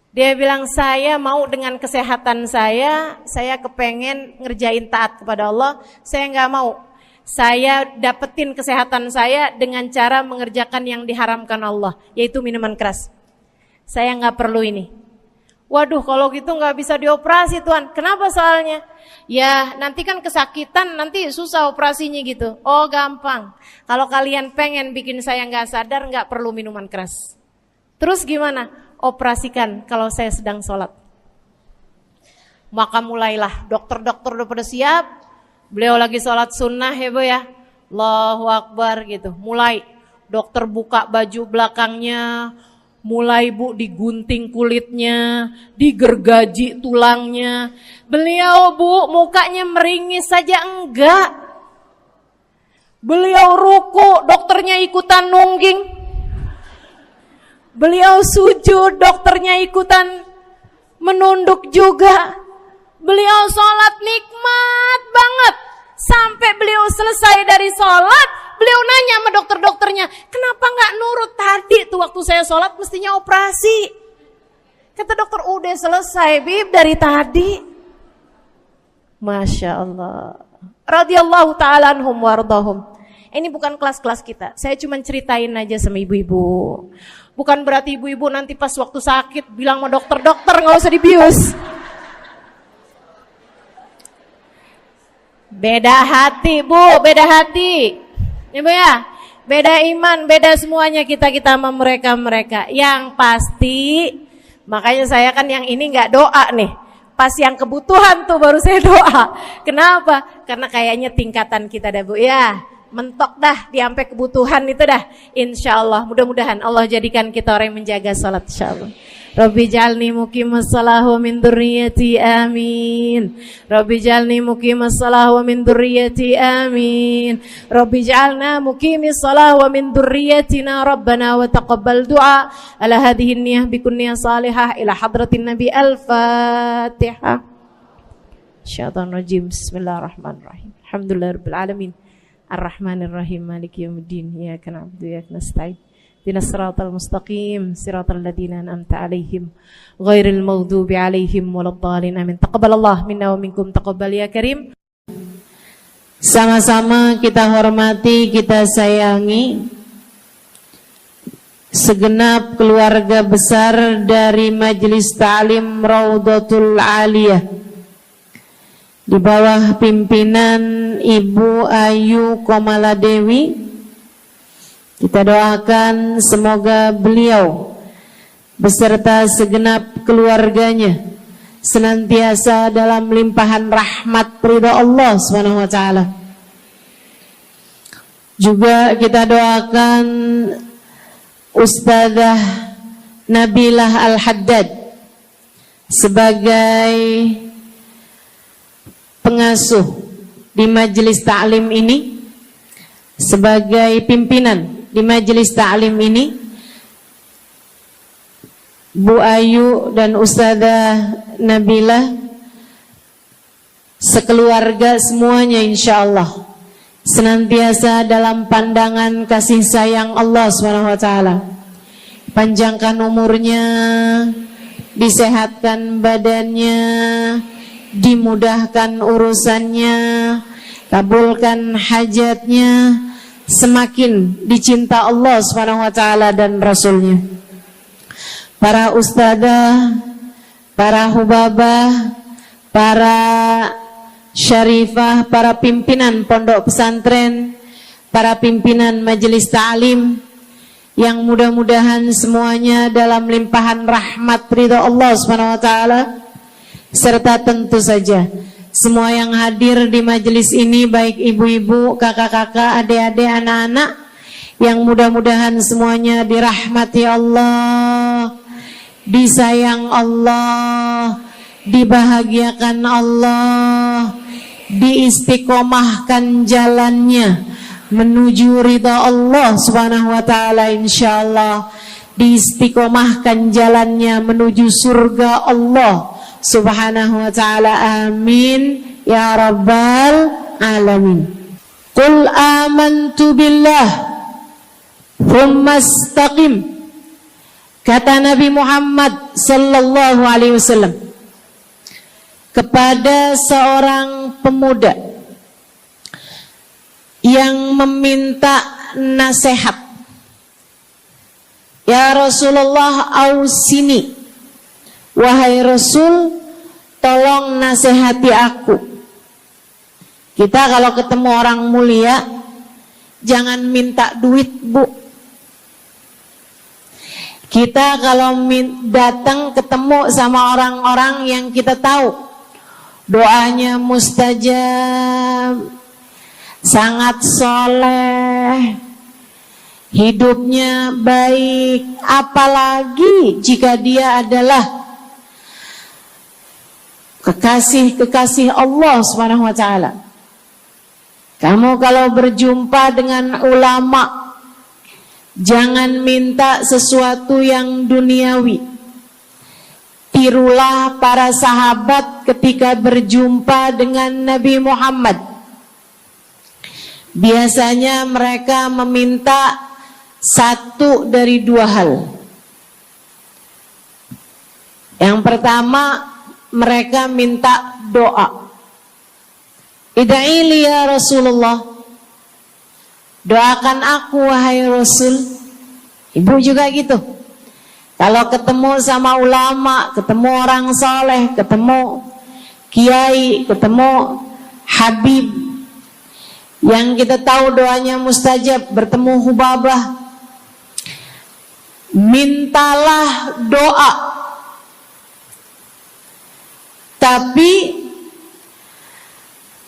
Dia bilang, saya mau dengan kesehatan saya kepengen ngerjain taat kepada Allah. Saya nggak mau. Saya dapetin kesehatan saya dengan cara mengerjakan yang diharamkan Allah, yaitu minuman keras. Saya nggak perlu ini. Waduh, kalau gitu nggak bisa dioperasi Tuan. Kenapa soalnya? Ya nanti kan kesakitan, nanti susah operasinya gitu. Oh gampang. Kalau kalian pengen bikin saya nggak sadar, nggak perlu minuman keras. Terus gimana? Operasikan kalau saya sedang sholat. Maka mulailah, dokter-dokter udah pada siap. Beliau lagi sholat sunnah ya Bu ya. Allahu Akbar gitu. Mulai dokter buka baju belakangnya. Mulai Bu digunting kulitnya, digergaji tulangnya. Beliau Bu mukanya meringis saja enggak. Beliau ruku, dokternya ikutan nungging. Beliau sujud, dokternya ikutan menunduk juga. Beliau sholat nikmat banget. Sampai beliau selesai dari sholat, beliau nanya sama dokter-dokternya, kenapa gak nurut tadi tuh waktu saya sholat mestinya operasi. Kata dokter, udah selesai Bib dari tadi. Masya Allah. Radiyallahu ta'ala anhum wardahum. Ini bukan kelas-kelas kita, saya cuma ceritain aja sama ibu-ibu. Bukan berarti ibu-ibu nanti pas waktu sakit bilang sama dokter-dokter gak usah dibius. Beda hati Bu, beda hati. Ibu ya, beda iman, beda semuanya kita sama mereka. Yang pasti, makanya saya kan yang ini nggak doa nih. Pas yang kebutuhan tuh baru saya doa. Kenapa? Karena kayaknya tingkatan kita dah Bu ya. Mentok dah, sampai kebutuhan itu dah. Insya Allah, mudah-mudahan Allah jadikan kita orang yang menjaga salat insya Allah. Rabbi jalni muqimas salah wa min dzurriyyati amin. Rabbi jalni muqimas salah wa min dzurriyyati amin. Rabbi jalna muqimis salah wa min dzurriyyatina rabbana wa taqabbal du'a. Ala hadhihi niyyah bikun niyyah salihah ila hadratin nabi al-fatihah. Syaitanir rajim. Bismillahirrahmanirrahim. Alhamdulillahirabbil alamin. Ar-Rahmanir-Rahim. Maliki yaumiddin. Iyyaka na'budu wa iyyaka nasta'in. Ihdinas siratal mustaqim, siratal ladzina an'amta 'alaihim, ghairil maghdubi 'alaihim waladdallin. Amin. Taqabbalallahu minna wa minkum, taqabbal ya karim. Sama-sama kita hormati, kita sayangi segenap keluarga besar dari Majelis Ta'lim Raudhatul Aliyah di bawah pimpinan Ibu Ayu Komaladewi Kita doakan semoga beliau beserta segenap keluarganya senantiasa dalam limpahan rahmat ridha Allah Subhanahu wa taala. Juga kita doakan Ustazah Nabilah Al-Haddad sebagai pengasuh di majelis ta'lim ini, sebagai pimpinan di majelis ta'lim ini, Bu Ayu dan Ustazah Nabilah sekeluarga semuanya insyaallah senantiasa dalam pandangan kasih sayang Allah SWT. Panjangkan umurnya, disehatkan badannya, dimudahkan urusannya, kabulkan hajatnya, semakin dicinta Allah SWT dan Rasulnya. Para ustadzah, para hubabah, para syarifah, para pimpinan pondok pesantren, para pimpinan majelis ta'lim, yang mudah-mudahan semuanya dalam limpahan rahmat ridha Allah SWT, serta tentu saja semua yang hadir di majelis ini, baik ibu-ibu, kakak-kakak, adik-adik, anak-anak, yang mudah-mudahan semuanya dirahmati Allah, disayang Allah, dibahagiakan Allah, diistiqomahkan jalannya menuju ridha Allah Subhanahu wa taala, insyaallah diistiqomahkan jalannya menuju surga Allah Subhanahu wa taala. Amin ya rabbal alamin. Qul amantu billah thumma istaqim, kata Nabi Muhammad sallallahu alaihi wasallam kepada seorang pemuda yang meminta nasihat, ya Rasulullah ausini, wahai Rasul tolong nasihati aku. Kita kalau ketemu orang mulia jangan minta duit, Bu. Kita kalau datang ketemu sama orang-orang yang kita tahu doanya mustajab, sangat soleh, hidupnya baik, apalagi jika dia adalah kekasih Allah Subhanahu wa taala. Kamu kalau berjumpa dengan ulama, jangan minta sesuatu yang duniawi. Tirulah para sahabat ketika berjumpa dengan Nabi Muhammad. Biasanya mereka meminta satu dari dua hal. Yang pertama, mereka minta doa. Ida'ili ya Rasulullah, doakan aku wahai Rasul. Ibu juga gitu. Kalau ketemu sama ulama, ketemu orang soleh, ketemu kiai, ketemu habib yang kita tahu doanya mustajab, bertemu hubabah, mintalah doa. Tapi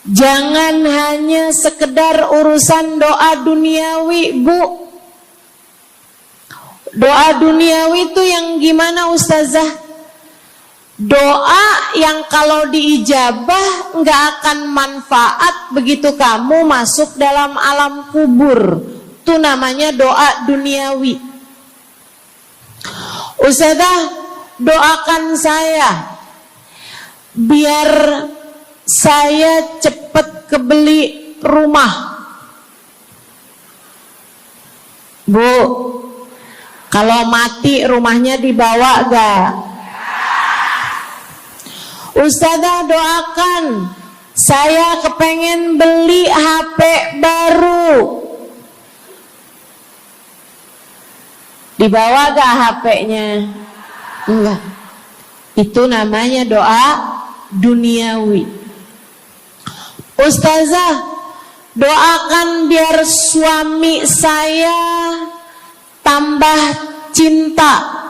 jangan hanya sekedar urusan doa duniawi, Bu. Doa duniawi itu yang gimana, Ustazah? Doa yang kalau diijabah nggak akan manfaat begitu kamu masuk dalam alam kubur. Itu namanya doa duniawi. Ustazah, doakan saya biar saya cepat kebeli rumah. Bu, kalau mati rumahnya dibawa gak? Ustazah, doakan saya kepengen beli HP baru. Dibawa gak HP-nya? Enggak. Itu namanya doa duniawi. Ustazah, Doakan biar suami saya tambah cinta.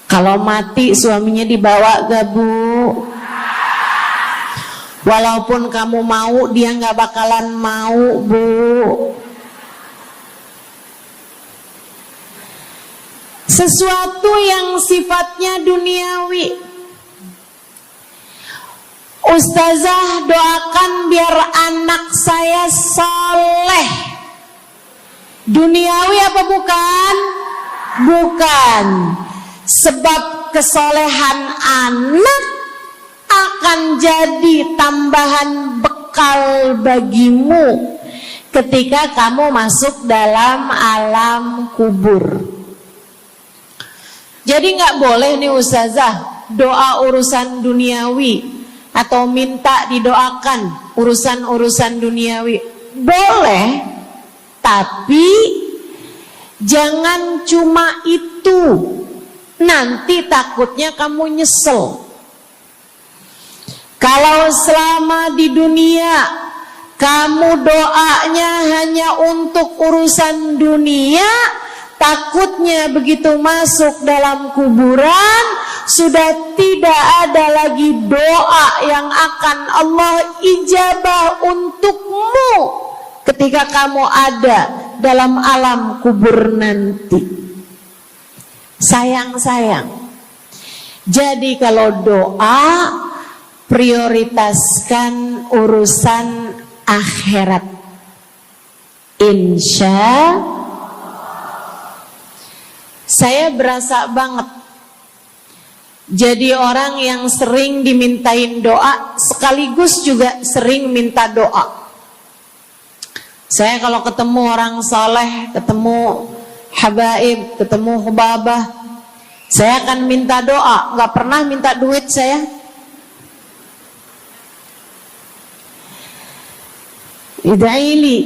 Kalau mati suaminya dibawa gak, Bu? Walaupun kamu mau, dia gak bakalan mau, Bu. Sesuatu yang sifatnya duniawi. Ustazah, doakan biar anak saya soleh. Duniawi apa bukan? Bukan. Sebab kesolehan anak akan jadi tambahan bekal bagimu ketika kamu masuk dalam alam kubur. Jadi gak boleh nih ustazah doa urusan duniawi atau minta didoakan urusan-urusan duniawi. Boleh, tapi jangan cuma itu. Nanti takutnya kamu nyesel. Kalau selama di dunia kamu doanya hanya untuk urusan dunia, takutnya begitu masuk dalam kuburan sudah tidak ada lagi doa yang akan Allah ijabah untukmu ketika kamu ada dalam alam kubur nanti. Sayang. Jadi kalau doa, prioritaskan urusan akhirat. Insya saya berasa banget jadi orang yang sering dimintain doa, sekaligus juga sering minta doa. Saya kalau ketemu orang soleh, ketemu habaib, ketemu hubabah, saya akan minta doa, gak pernah minta duit saya. Ida'ili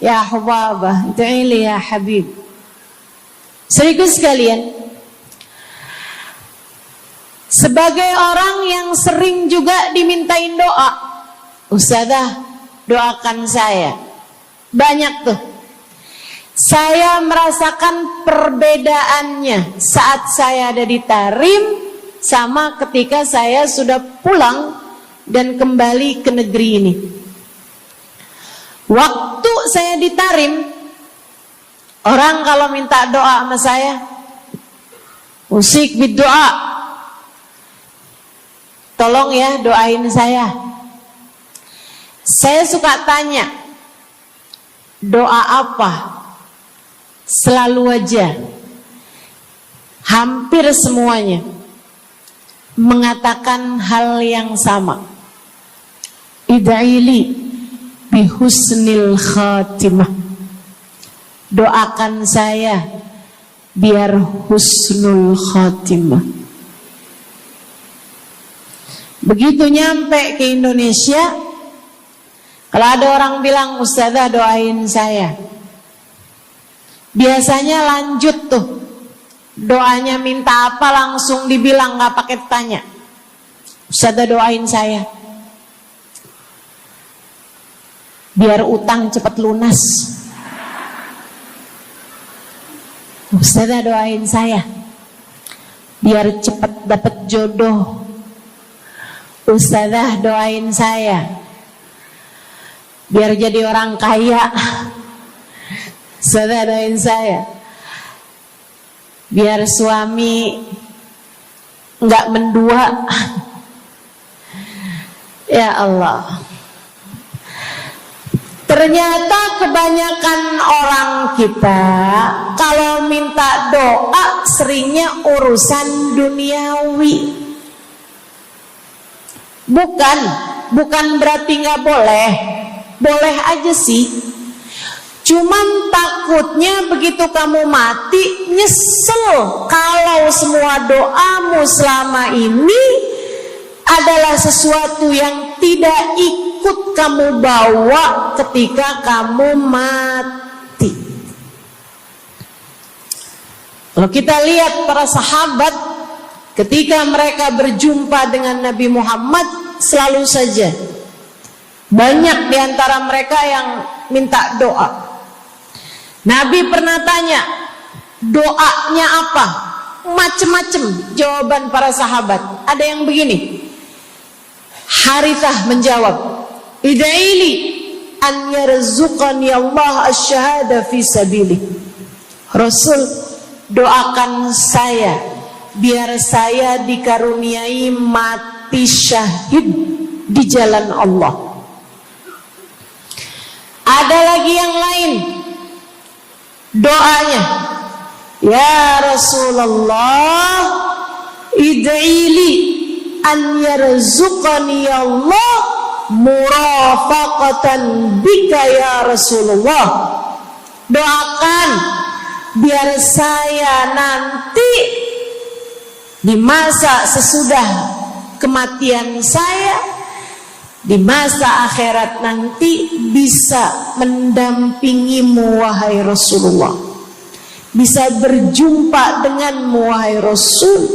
ya hubabah, ida'ili ya habib. Serius sekalian, sebagai orang yang sering juga dimintain doa, ustazah doakan saya. Banyak tuh. Saya merasakan perbedaannya saat saya ada di Tarim sama ketika saya sudah pulang dan kembali ke negeri ini. Waktu saya di Tarim, orang kalau minta doa sama saya, usik berdoa, tolong ya doain saya. Saya suka tanya, doa apa? Selalu aja, hampir semuanya mengatakan hal yang sama. Ida'ili bihusnil khatimah. Doakan saya biar husnul khatimah. Begitu nyampe ke Indonesia, kalau ada orang bilang, ustazah doain saya, biasanya lanjut tuh, doanya minta apa langsung dibilang, gak pakai tanya. Ustazah doain saya biar utang cepat lunas. Ustazah doain saya biar cepat dapat jodoh. Ustazah doain saya biar jadi orang kaya. Ustazah doain saya biar suami nggak mendua. Ya Allah, ternyata kebanyakan orang kita kalau minta doa seringnya urusan duniawi. Bukan berarti nggak boleh, boleh aja sih. Cuman takutnya begitu kamu mati nyesel kalau semua doamu selama ini adalah sesuatu yang tidak ikut kamu bawa ketika kamu mati. Kalau kita lihat para sahabat ketika mereka berjumpa dengan Nabi Muhammad, selalu saja banyak di antara mereka yang minta doa. Nabi pernah tanya, doanya apa? Macem-macem jawaban para sahabat. Ada yang begini, Harithah menjawab, ida'ili an yarzuqani Allah asyhada fi sabilih. Rasul, doakan saya biar saya dikaruniai mati syahid di jalan Allah. Ada lagi yang lain doanya, ya Rasulullah, id'ili an yarzuqani Allah murafaqatan bika ya Rasulullah. Doakan biar saya nanti di masa sesudah kematian saya, di masa akhirat nanti bisa mendampingimu wahai Rasulullah, bisa berjumpa denganmu wahai Rasul,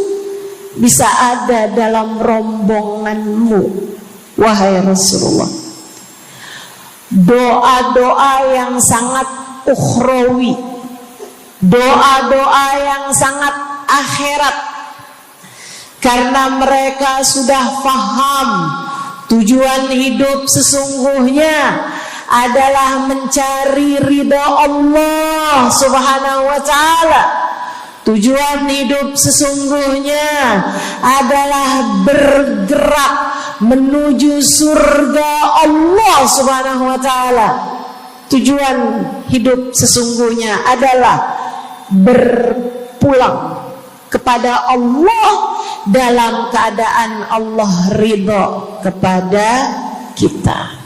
bisa ada dalam rombonganmu wahai Rasulullah. Doa-doa yang sangat ukhrawi, doa-doa yang sangat akhirat, karena mereka sudah faham tujuan hidup sesungguhnya adalah mencari ridha Allah Subhanahu wa ta'ala. Tujuan hidup sesungguhnya adalah bergerak menuju surga Allah Subhanahu wa ta'ala. Tujuan hidup sesungguhnya adalah berpulang kepada Allah dalam keadaan Allah ridha kepada kita.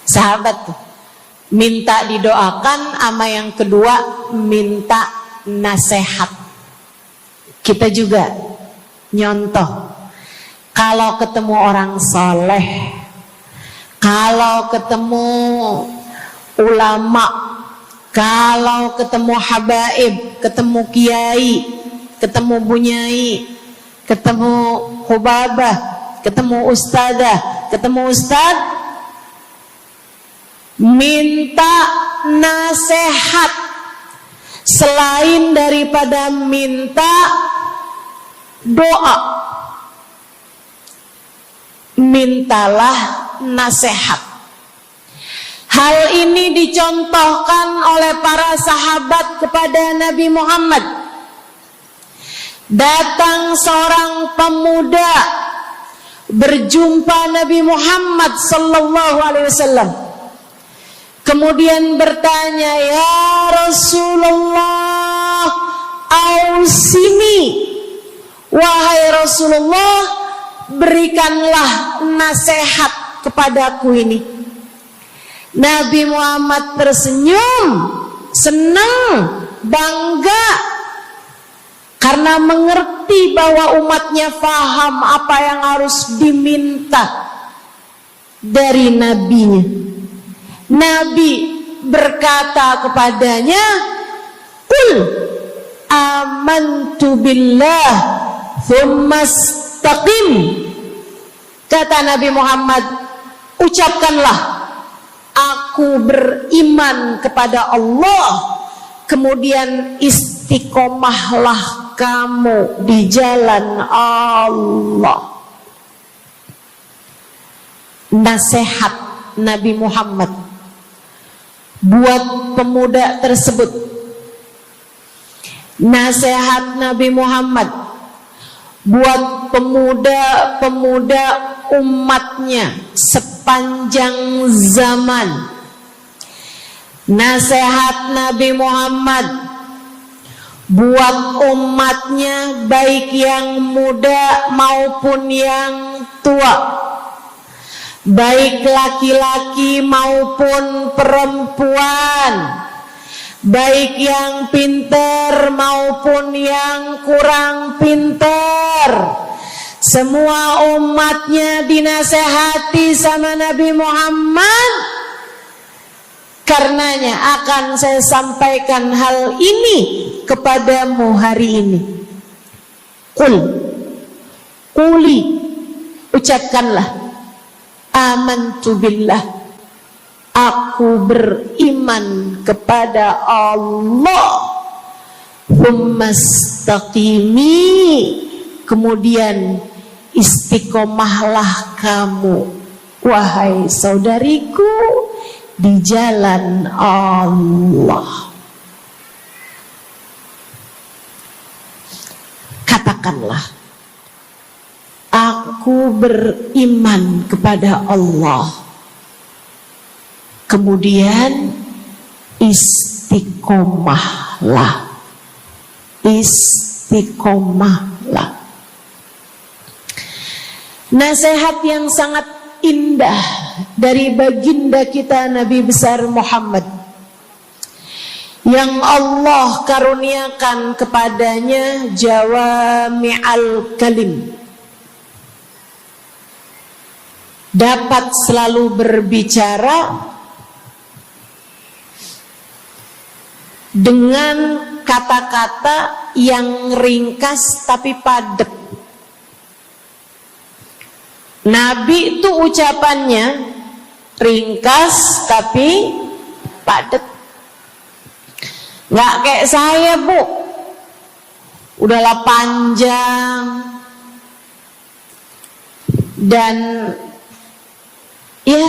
Sahabat tuh minta didoakan, sama yang kedua minta nasihat. Kita juga nyontoh, kalau ketemu orang soleh, kalau ketemu ulama, kalau ketemu habaib, ketemu kiai, ketemu bunyai, ketemu hubabah, ketemu ustadzah, ketemu ustad, minta nasihat. Selain daripada minta doa, mintalah nasihat. Hal ini dicontohkan oleh para sahabat kepada Nabi Muhammad. Datang seorang pemuda berjumpa Nabi Muhammad sallallahu alaihi wasallam. Kemudian bertanya, ya Rasulullah, ausini, wahai Rasulullah, berikanlah nasihat kepadaku ini. Nabi Muhammad tersenyum, senang, bangga, karena mengerti bahwa umatnya faham apa yang harus diminta dari nabinya. Nabi berkata kepadanya, "Qul amantu billah tsumma istaqim." Kata Nabi Muhammad, ucapkanlah, aku beriman kepada Allah, kemudian istiqomahlah kamu di jalan Allah. Nasihat Nabi Muhammad buat pemuda tersebut, nasihat Nabi Muhammad buat pemuda-pemuda umatnya sepanjang zaman, nasihat Nabi Muhammad buat umatnya baik yang muda maupun yang tua, baik laki-laki maupun perempuan, baik yang pintar maupun yang kurang pintar. Semua umatnya dinasehati sama Nabi Muhammad. Karenanya akan saya sampaikan hal ini kepadamu hari ini. Quli, ucapkanlah, amantu billah, aku beriman kepada Allah. Tsumastaqimi, kemudian istiqomahlah kamu, wahai saudariku, di jalan Allah. Katakanlah, aku beriman kepada Allah. Kemudian istiqomahlah. Istiqomahlah. Nasihat yang sangat indah dari baginda kita Nabi besar Muhammad, yang Allah karuniakan kepadanya jawami'al kalim, dapat selalu berbicara dengan kata-kata yang ringkas tapi padat. Nabi itu ucapannya ringkas tapi padat. Nggak kayak saya, Bu, udahlah panjang dan ya,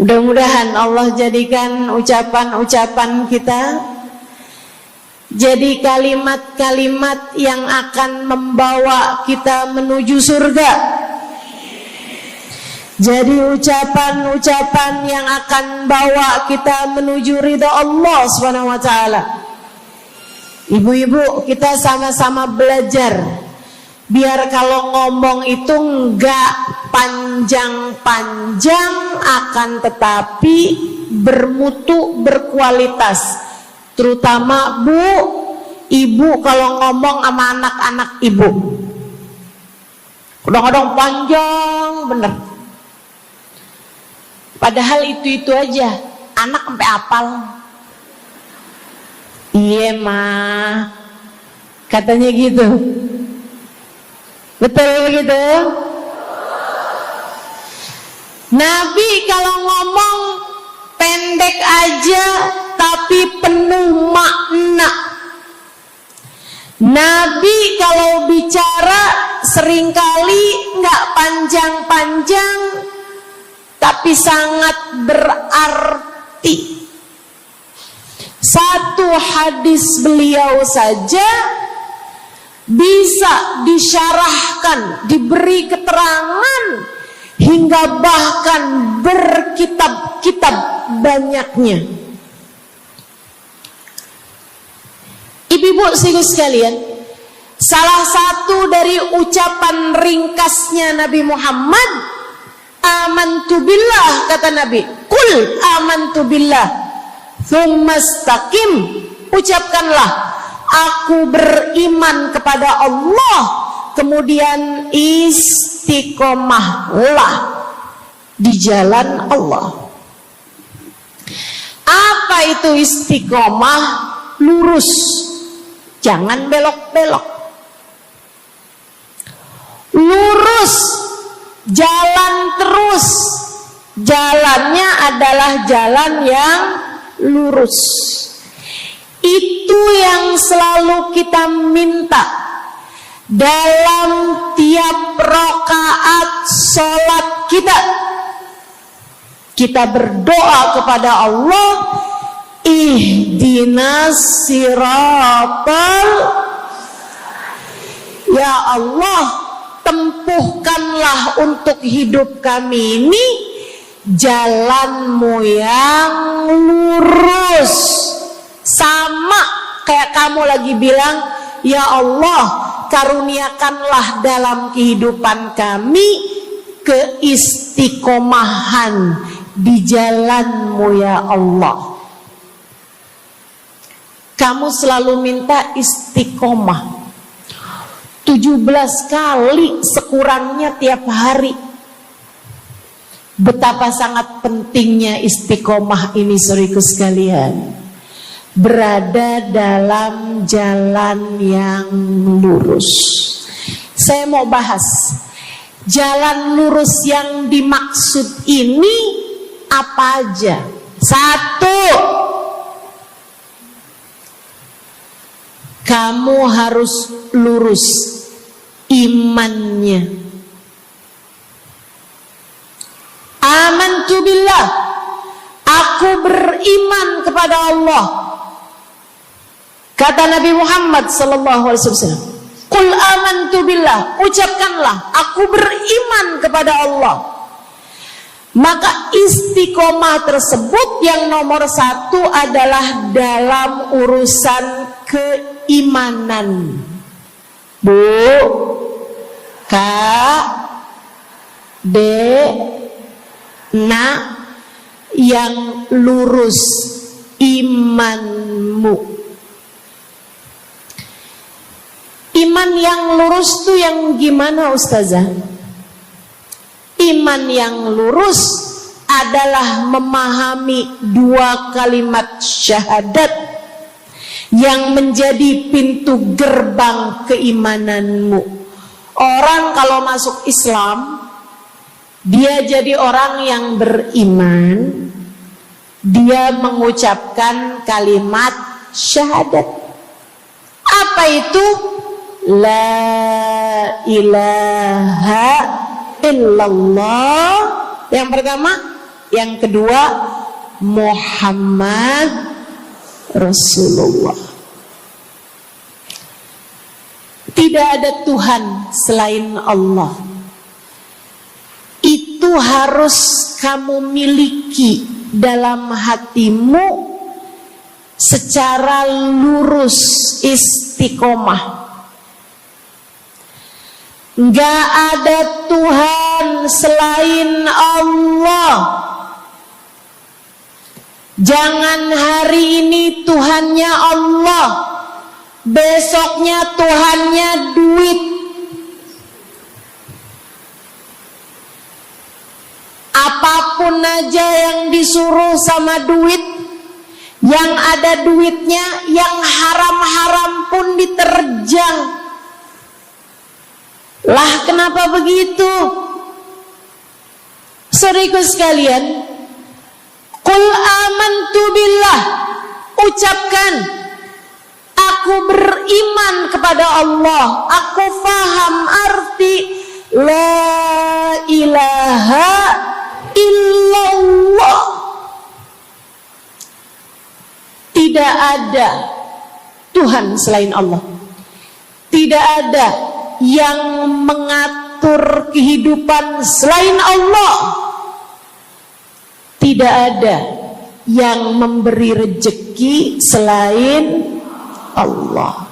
mudah-mudahan Allah jadikan ucapan-ucapan kita jadi kalimat-kalimat yang akan membawa kita menuju surga. Jadi ucapan-ucapan yang akan bawa kita menuju ridha Allah Subhanahu wa taala. Ibu-ibu, kita sama-sama belajar biar kalau ngomong itu enggak panjang-panjang, akan tetapi bermutu, berkualitas. Terutama Bu, ibu kalau ngomong sama anak-anak ibu, kadang-kadang panjang bener. Padahal itu aja, anak sampai hafal. Iya mah, katanya gitu. Betul gitu? Nabi kalau ngomong pendek aja tapi penuh makna. Nabi kalau bicara seringkali nggak panjang-panjang tapi sangat berarti. Satu hadis beliau saja bisa disyarahkan, diberi keterangan, hingga bahkan berkitab-kitab banyaknya. Ibu-ibu sekalian, salah satu dari ucapan ringkasnya Nabi Muhammad, amantu billah, kata Nabi, qul amantu billah, tsumastaqim, ucapkanlah, aku beriman kepada Allah, kemudian istiqomahlah di jalan Allah. Apa itu istiqomah? Lurus, jangan belok-belok. Lurus, jalan terus. Jalannya adalah jalan yang lurus. Itu yang selalu kita minta dalam tiap rakaat sholat kita. Kita berdoa kepada Allah, ihdinas siratal, ya Allah, tempuhkanlah untuk hidup kami ini jalanmu yang lurus. Sama kayak kamu lagi bilang, ya Allah, karuniakanlah dalam kehidupan kami keistiqomahan di jalanmu ya Allah. Kamu selalu minta istiqomah 17 kali sekurangnya tiap hari. Betapa sangat pentingnya istiqomah ini, saudaraku sekalian. berada dalam jalan yang lurus. Saya mau bahas jalan lurus yang dimaksud ini apa aja. 1, kamu harus lurus imannya. Amantu billah, aku beriman kepada Allah. Kata Nabi Muhammad sallallahu alaihi wasallam, "Qul amantu billah," ucapkanlah, aku beriman kepada Allah. Maka istiqomah tersebut yang nomor 1 adalah dalam urusan keimanan. Bu, Kak, Dek, Nak, yang lurus imanmu. Iman yang lurus tuh yang gimana, Ustazah? Iman yang lurus adalah memahami 2 kalimat syahadat yang menjadi pintu gerbang keimananmu. Orang kalau masuk Islam, dia jadi orang yang beriman, dia mengucapkan kalimat syahadat. Apa itu? La ilaha illallah. Yang pertama. Yang kedua, Muhammad Rasulullah. Tidak ada Tuhan selain Allah. Itu harus kamu miliki dalam hatimu secara lurus, istiqomah. Gak ada Tuhan selain Allah. Jangan hari ini Tuhannya Allah, besoknya Tuhannya duit. Apapun aja yang disuruh sama duit, yang ada duitnya, yang haram-haram pun diterjang. Lah kenapa begitu? Saudaraku sekalian, Qul amantu billah, ucapkan, aku beriman kepada Allah. Aku faham arti la ilaha illallah. Tidak ada Tuhan selain Allah. Tidak ada yang mengatur kehidupan selain Allah. Tidak ada yang memberi rezeki selain Allah.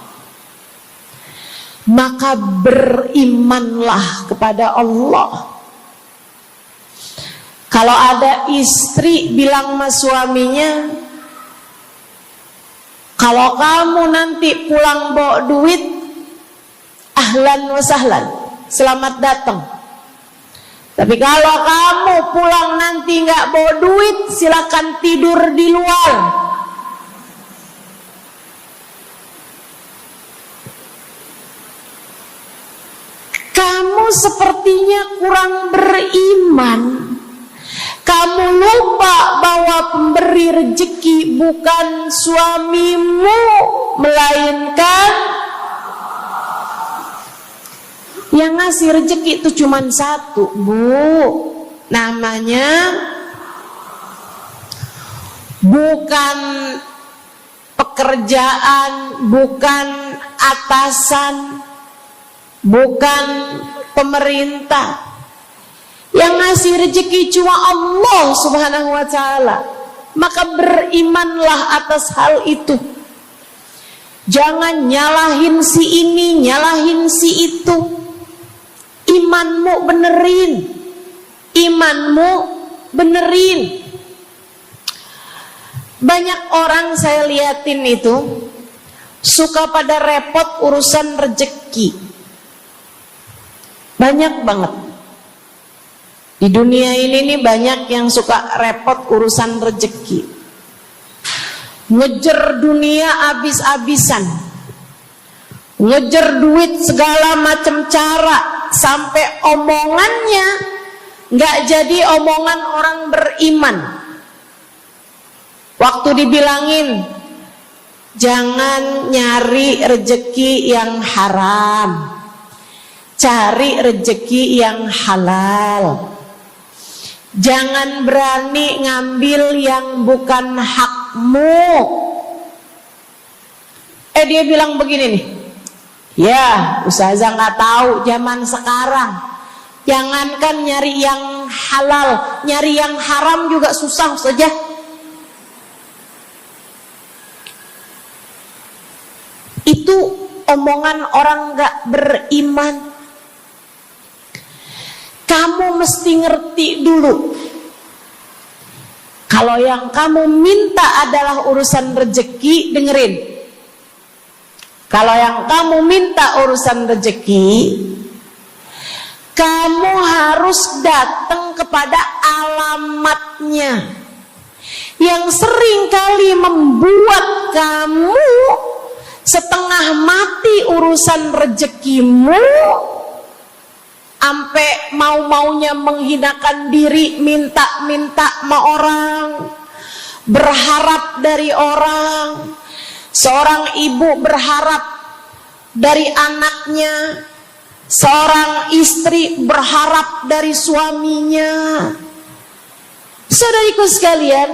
Maka berimanlah kepada Allah. Kalau ada istri bilang sama suaminya, kalau kamu nanti pulang bawa duit, ahlan wa sahlan, selamat datang. Tapi kalau kamu pulang nanti nggak bawa duit, silakan tidur di luar. Kamu sepertinya kurang beriman. Kamu lupa bahwa pemberi rezeki bukan suamimu, melainkan yang ngasih rezeki itu cuma satu, Bu. Namanya bukan pekerjaan, bukan atasan, bukan pemerintah. Yang ngasih rezeki cuma Allah Subhanahu wa ta'ala. Maka berimanlah atas hal itu. Jangan nyalahin si ini, nyalahin si itu. Imanmu benerin. Imanmu benerin. Banyak orang saya liatin itu suka pada repot urusan rezeki. Banyak banget. Di dunia ini nih banyak yang suka repot urusan rezeki. ngejar dunia abis-abisan, ngejar duit segala macam cara, sampai omongannya nggak jadi omongan orang beriman. Waktu dibilangin jangan nyari rejeki yang haram, cari rejeki yang halal. Jangan berani ngambil yang bukan hakmu. Dia bilang begini nih, ya ustazah nggak tahu zaman sekarang, jangankan nyari yang halal, nyari yang haram juga susah saja. Itu omongan orang nggak beriman. Kamu mesti ngerti dulu, kalau yang kamu minta adalah urusan rezeki, dengerin. Kalau yang kamu minta urusan rezeki, kamu harus datang kepada alamatnya, yang sering kali membuat kamu setengah mati urusan rezekimu, sampai mau-maunya menghinakan diri, minta-minta sama orang, berharap dari orang. Seorang ibu berharap dari anaknya, seorang istri berharap dari suaminya. Saudariku sekalian,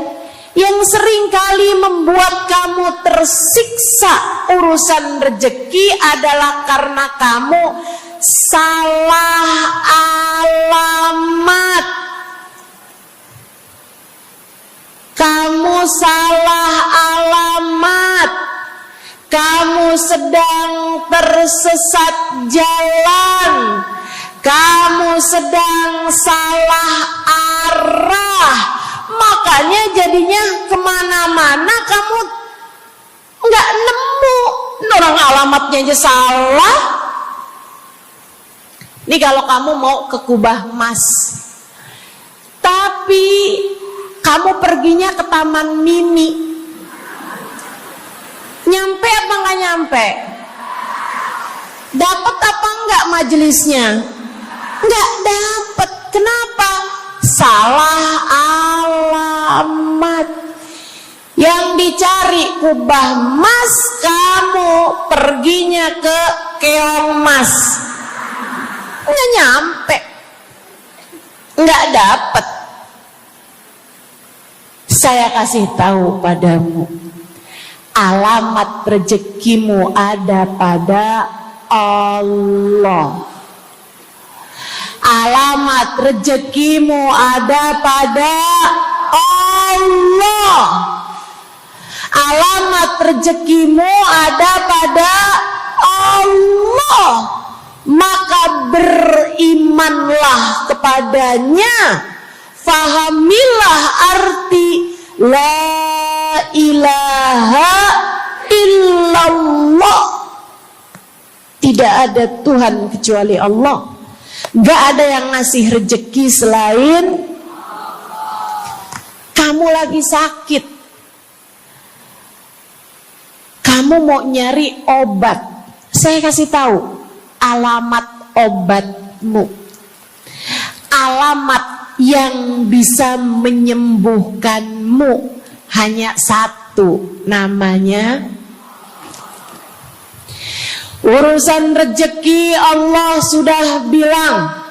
yang sering kali membuat kamu tersiksa urusan rezeki adalah karena kamu salah alamat. Kamu salah alamat. Kamu sedang tersesat jalan. Kamu sedang salah arah. Makanya jadinya kemana-mana kamu nggak nemu. Orang alamatnya aja salah. Ini kalau kamu mau ke Kubah Mas, tapi kamu perginya ke Taman Mini, nyampe apa nggak nyampe? Dapat apa enggak majelisnya? Nggak dapat. Kenapa? Salah alamat. Yang dicari Kubah Mas, kamu perginya ke Keong Mas. Nggak nyampe, nggak dapat. Saya kasih tahu padamu, alamat rezekimu ada pada Allah. Alamat rezekimu ada pada Allah. Alamat rezekimu ada pada Allah. Maka berimanlah kepadanya, fahamilah arti la ilaha illallah. Tidak ada Tuhan kecuali Allah. Gak ada yang ngasih rezeki selain kamu. Lagi sakit, kamu mau nyari obat, saya kasih tahu alamat obatmu. Alamat yang bisa menyembuhkanmu hanya satu, namanya urusan rezeki. Allah sudah bilang,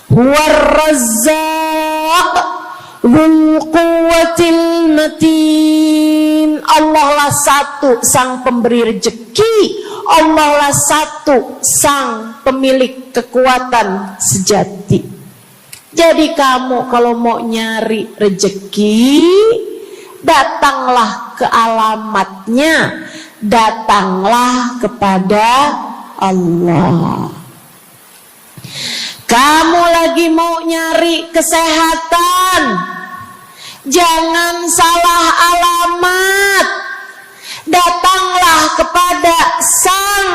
huwar razzaq dzul quwwatil matin. Allah lah satu sang pemberi rezeki. Allah lah satu sang pemilik kekuatan sejati. Jadi kamu kalau mau nyari rezeki, datanglah ke alamatnya, datanglah kepada Allah. Kamu lagi mau nyari kesehatan, jangan salah alamat. Datanglah kepada sang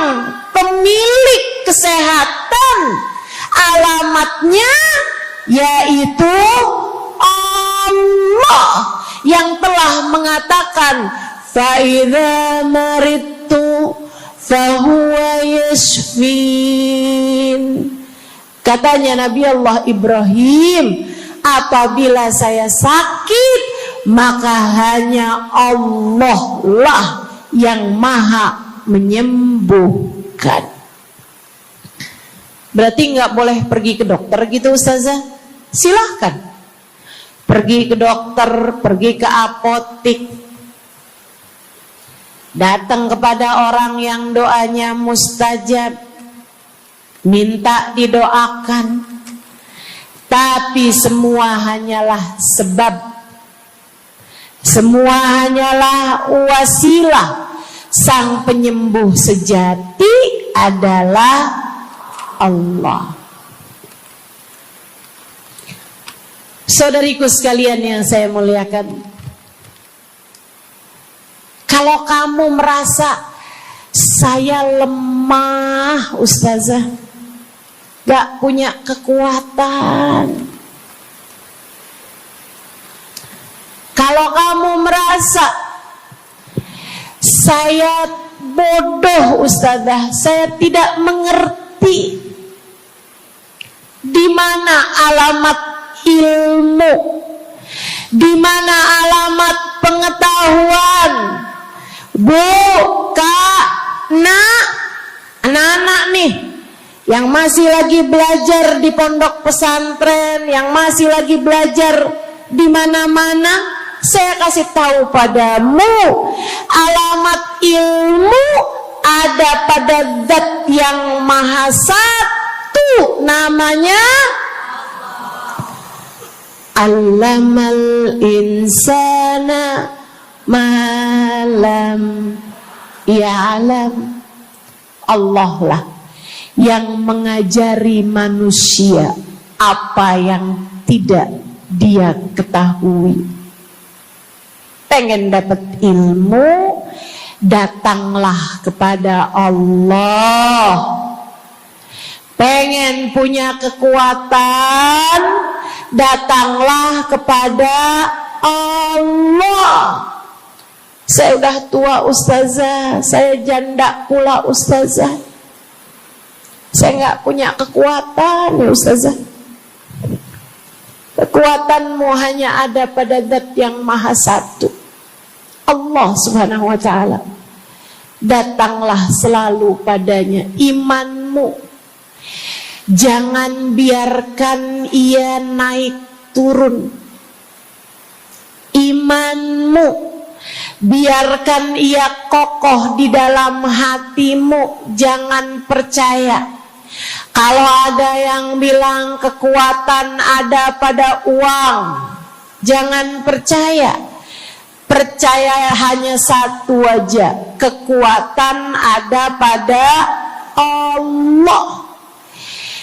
pemilik kesehatan. Alamatnya yaitu Allah yang telah mengatakan, fa idza maridtu fa huwa yashfin. Katanya Nabi Allah Ibrahim, apabila saya sakit, maka hanya Allah lah yang maha menyembuhkan. Berarti nggak boleh pergi ke dokter gitu Ustazah? Silahkan pergi ke dokter, pergi ke apotik, datang kepada orang yang doanya mustajab, minta didoakan. Tapi semua hanyalah sebab, semua hanyalah wasilah. Sang penyembuh sejati adalah Allah. Saudariku sekalian yang saya muliakan, kalau kamu merasa saya lemah Ustazah, gak punya kekuatan, kalau kamu merasa saya bodoh Ustazah, saya tidak mengerti di mana alamat ilmu, di mana alamat pengetahuan. Bu, Kak, Nak, anak-anak nih yang masih lagi belajar di pondok pesantren, yang masih lagi belajar di mana-mana, saya kasih tahu padamu, alamat ilmu ada pada Zat yang Maha Satu, namanya Allamal insana malam ya'lam. Allah lah yang mengajari manusia apa yang tidak dia ketahui. Pengen dapat ilmu, datanglah kepada Allah. Pengen punya kekuatan, datanglah kepada Allah. Saya udah tua Ustazah, saya janda pula Ustazah, saya nggak punya kekuatan ya Ustazah. Kekuatanmu hanya ada pada Zat yang Maha Satu, Allah Subhanahu wa Ta'ala. Datanglah selalu padanya. Imanmu jangan biarkan ia naik turun. Imanmu biarkan ia kokoh di dalam hatimu. Jangan percaya kalau ada yang bilang kekuatan ada pada uang. Jangan percaya. Percaya hanya satu aja, kekuatan ada pada Allah.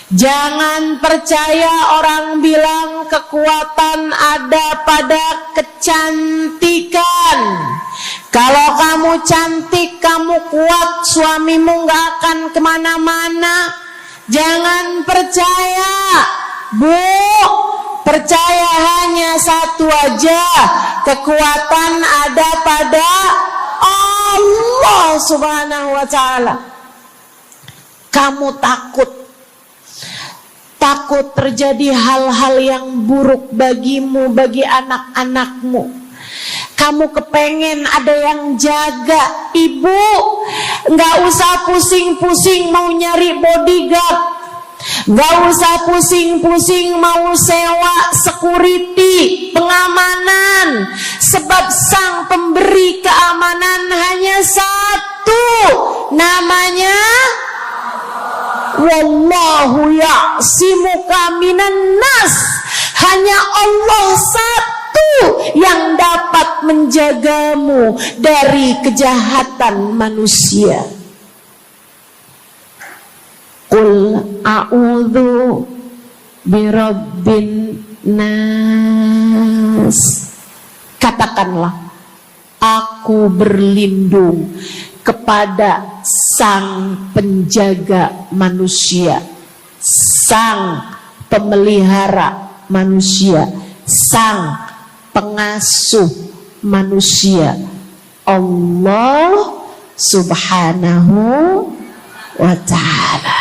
Jangan percaya orang bilang kekuatan ada pada kecantikan. Kalau kamu cantik, kamu kuat, suamimu gak akan kemana-mana. Jangan percaya, Bu. Percaya hanya satu aja, kekuatan ada pada Allah Subhanahu wa Ta'ala. Kamu takut terjadi hal-hal yang buruk bagimu, bagi anak-anakmu. Kamu kepengen ada yang jaga. Ibu, gak usah pusing-pusing mau nyari bodyguard, gak usah pusing-pusing mau sewa security, pengamanan. Sebab sang pemberi keamanan hanya satu, namanya Wallahu ya'simuka minan nas. Hanya Allah satu yang dapat menjagamu dari kejahatan manusia. Qul a'udzu birabbin nas. Katakanlah, aku berlindung kepada sang penjaga manusia, sang pemelihara manusia, sang pengasuh manusia, Allah Subhanahu wa ta'ala.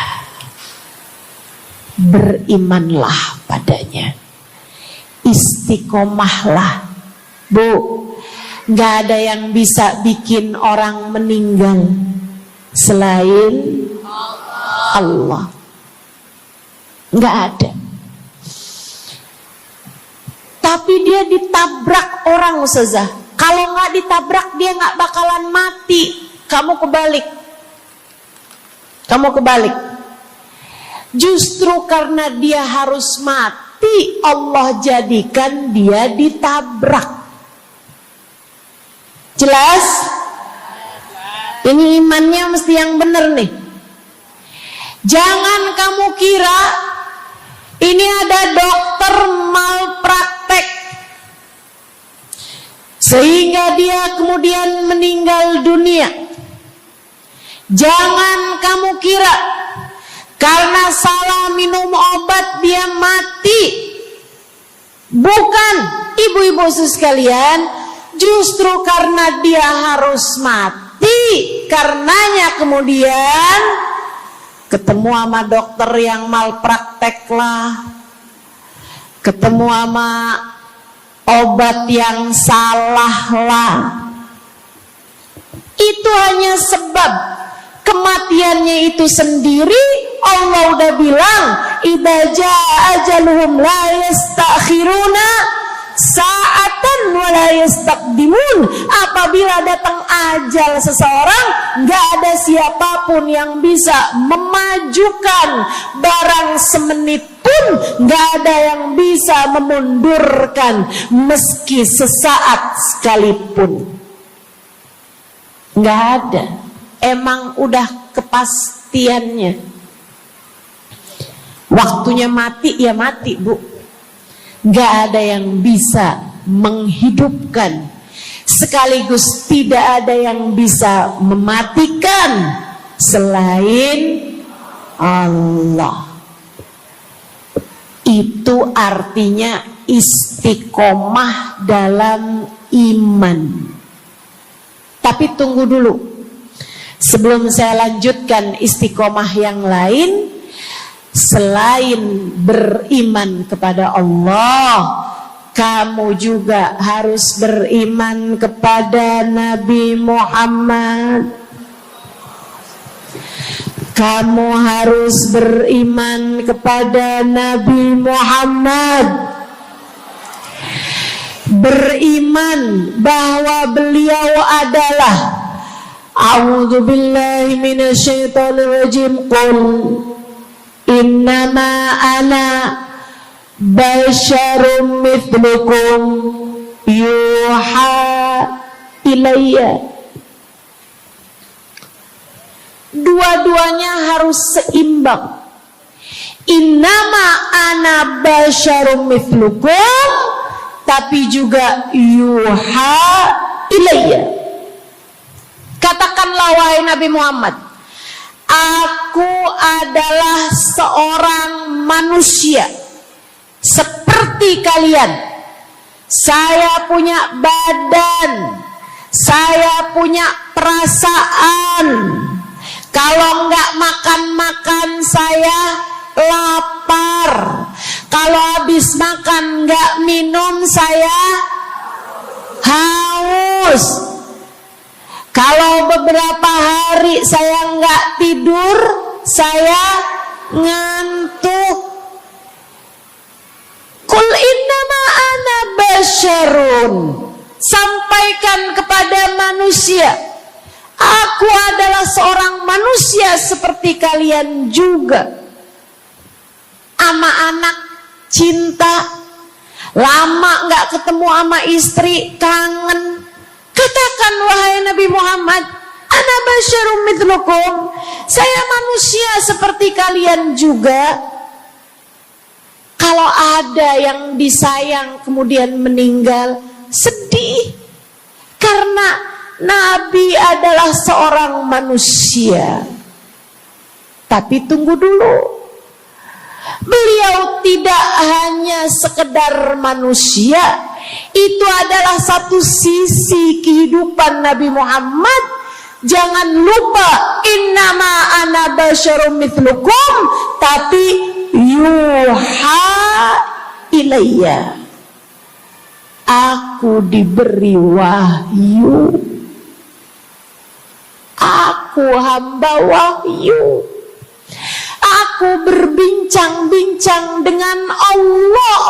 Berimanlah padanya, istiqomahlah. Bu, gak ada yang bisa bikin orang meninggal selain Allah. Gak ada. Tapi dia ditabrak orang, Ustazah. Kalau gak ditabrak dia gak bakalan mati. Kamu kebalik. Justru karena dia harus mati, Allah jadikan dia ditabrak. Jelas? Ini imannya mesti yang benar nih. Jangan kamu kira ini ada dokter malpraktek sehingga dia kemudian meninggal dunia. Jangan kamu kira karena salah minum obat dia mati. Bukan, ibu-ibu sekalian, justru karena dia harus mati, karenanya kemudian ketemu sama dokter yang malpraktek lah, ketemu sama obat yang salah lah. Itu hanya sebab kematiannya itu sendiri. Allah udah bilang, idza jaa ajaluhum la yastakhiruna sa'atan wa la yastaqdimun. Apabila datang ajal seseorang, gak ada siapapun yang bisa memajukan barang semenit pun, gak ada yang bisa memundurkan meski sesaat sekalipun. Gak ada. Emang udah kepastiannya. Waktunya mati ya mati, Bu. Gak ada yang bisa menghidupkan, sekaligus tidak ada yang bisa mematikan selain Allah. Itu artinya istiqomah dalam iman. Tapi tunggu dulu, sebelum saya lanjutkan istiqomah yang lain. Selain beriman kepada Allah, kamu juga harus beriman kepada Nabi Muhammad. Kamu harus beriman kepada Nabi Muhammad. Beriman bahwa beliau adalah, a'udzubillahi minasyaitonirrajim, qul innama ana basyarum mithlukum yuha ilayya. Dua-duanya harus seimbang. Innama ana basyarum mithlukum, tapi juga yuha ilayya. Katakanlah wahai Nabi Muhammad, aku adalah seorang manusia seperti kalian. Saya punya badan, saya punya perasaan. Kalau nggak makan-makan saya lapar. Kalau habis makan nggak minum saya haus. Kalau beberapa hari saya nggak tidur, saya ngantuk. Qul innama ana basyarun. Sampaikan kepada manusia, aku adalah seorang manusia seperti kalian juga. Ama anak cinta, lama nggak ketemu sama istri, kangen. Katakan wahai Nabi Muhammad, ana basyarum mithlukum, saya manusia seperti kalian juga. Kalau ada yang disayang kemudian meninggal, sedih. Karena Nabi adalah seorang manusia. Tapi tunggu dulu, beliau tidak hanya sekedar manusia, Itu adalah satu sisi kehidupan Nabi Muhammad. Jangan lupa, innama ana basyarum mithlukum, tapi yuha ilayya, aku diberi wahyu, aku hamba wahyu, aku berbincang-bincang dengan Allah,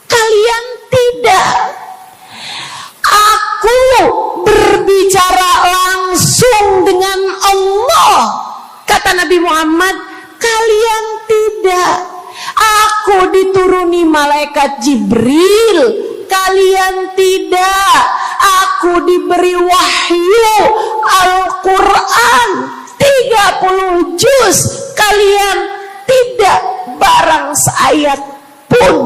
kalian tidak. Aku berbicara langsung dengan Allah, kata Nabi Muhammad, kalian tidak. Aku dituruni malaikat Jibril, kalian tidak. Aku diberi wahyu Al-Quran 30 juz, kalian tidak barang seayat pun.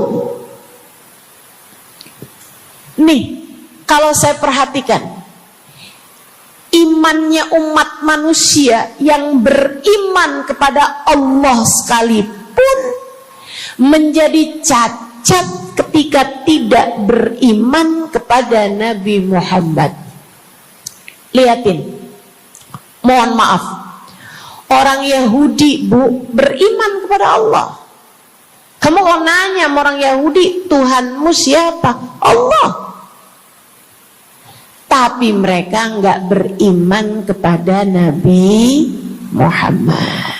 Nih, kalau saya perhatikan, imannya umat manusia yang beriman kepada Allah sekalipun menjadi cacat ketika tidak beriman kepada Nabi Muhammad. Lihatin, mohon maaf, orang Yahudi beriman kepada Allah. Kamu kalau nanya sama orang Yahudi, Tuhanmu siapa? Allah. Tapi mereka enggak beriman kepada Nabi Muhammad.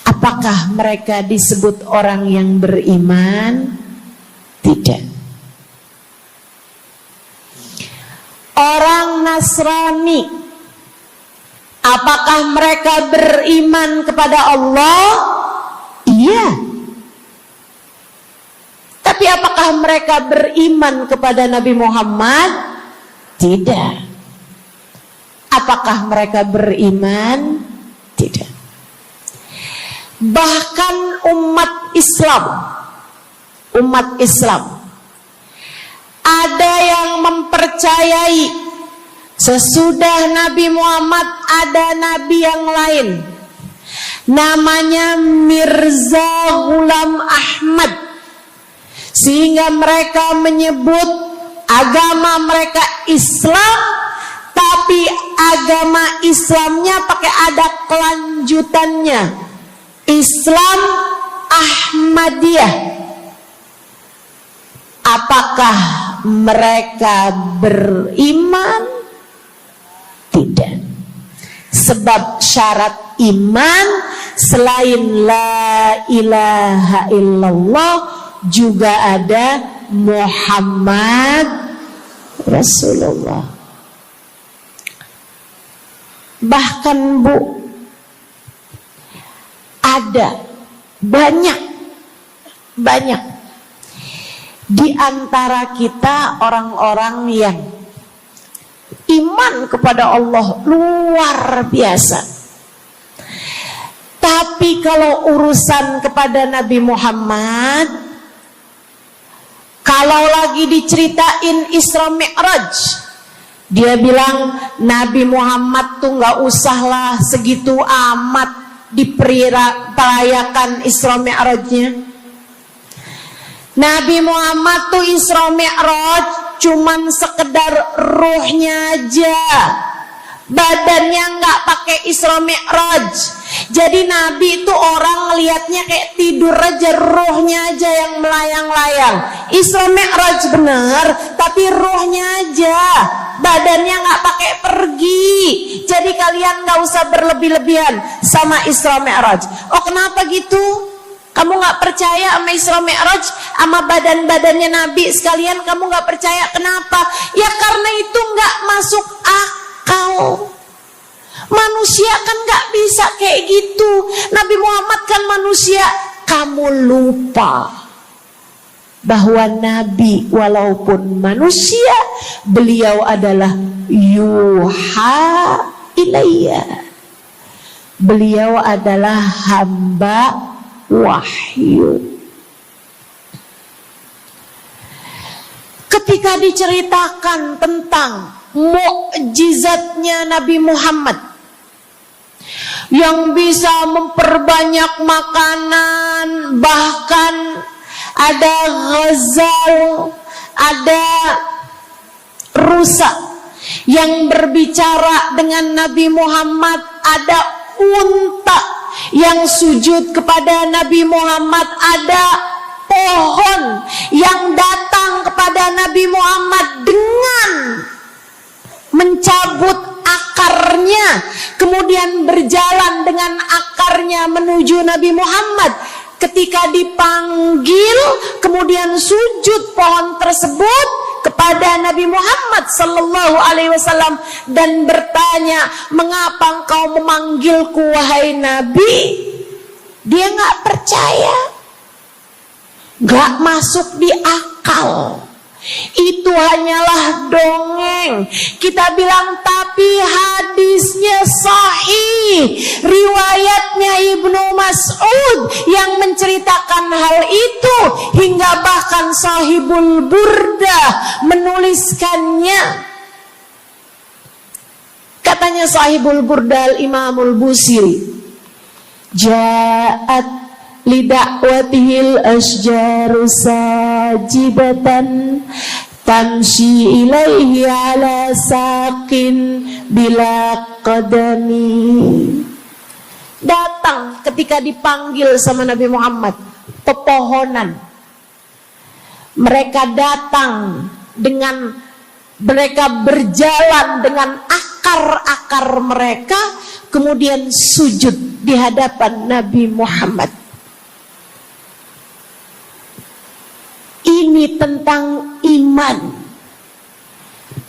Apakah mereka disebut orang yang beriman? Tidak. Orang Nasrani, apakah mereka beriman kepada Allah? Iya. Tapi apakah mereka beriman kepada Nabi Muhammad? Tidak. Apakah mereka beriman? Tidak. Bahkan umat Islam ada yang mempercayai sesudah Nabi Muhammad ada nabi yang lain, namanya Mirza Ghulam Ahmad, sehingga mereka menyebut agama mereka Islam, tapi agama Islamnya pakai ada kelanjutannya, Islam Ahmadiyah. Apakah mereka beriman? Tidak. Sebab syarat iman selain la ilaha illallah juga ada Muhammad Rasulullah. Bahkan Bu, ada banyak di antara kita orang-orang yang iman kepada Allah luar biasa, tapi kalau urusan kepada Nabi Muhammad, kalau lagi diceritain Isra Mi'raj, dia bilang Nabi Muhammad tuh gak usahlah segitu amat diperayakan Isra Mi'rajnya. Nabi Muhammad tuh Isra Mi'raj cuman sekedar ruhnya aja, badannya nggak pakai Isra Mi'raj. Jadi Nabi itu orang ngelihatnya kayak tidur aja, ruhnya aja yang melayang-layang. Isra Mi'raj bener, tapi ruhnya aja, badannya nggak pakai pergi. Jadi kalian nggak usah berlebih-lebihan sama Isra Mi'raj. Oh kenapa gitu? Kamu gak percaya sama Isra Mi'raj, sama badan-badannya Nabi sekalian, kamu gak percaya, kenapa? Ya karena itu gak masuk akal. Manusia kan gak bisa kayak gitu. Nabi Muhammad kan manusia. Kamu lupa bahwa Nabi walaupun manusia, beliau adalah yuha ilayya. Beliau adalah hamba wahyu. Ketika diceritakan tentang mukjizatnya Nabi Muhammad yang bisa memperbanyak makanan, bahkan ada ghazal, ada rusa yang berbicara dengan Nabi Muhammad, ada unta yang sujud kepada Nabi Muhammad, ada pohon yang datang kepada Nabi Muhammad dengan mencabut akarnya, kemudian berjalan dengan akarnya menuju Nabi Muhammad. Ketika dipanggil, kemudian sujud pohon tersebut kepada Nabi Muhammad sallallahu alaihi wasallam dan bertanya, "Mengapa engkau memanggilku wahai Nabi?" Dia nggak percaya, nggak masuk di akal. Itu hanyalah dongeng. Kita bilang tapi hadisnya sahih. Riwayatnya Ibnu Mas'ud yang menceritakan hal itu, hingga bahkan Sahibul Burdah menuliskannya. Katanya Sahibul Burdah Imamul Busiri, ja'at lidakwatihil asjaru sajibatan tamshi ilaihi ala saqin bila qadami. Datang ketika dipanggil sama Nabi Muhammad pepohonan. Mereka datang dengan, mereka berjalan dengan akar-akar mereka, kemudian sujud di hadapan Nabi Muhammad. Ini tentang iman.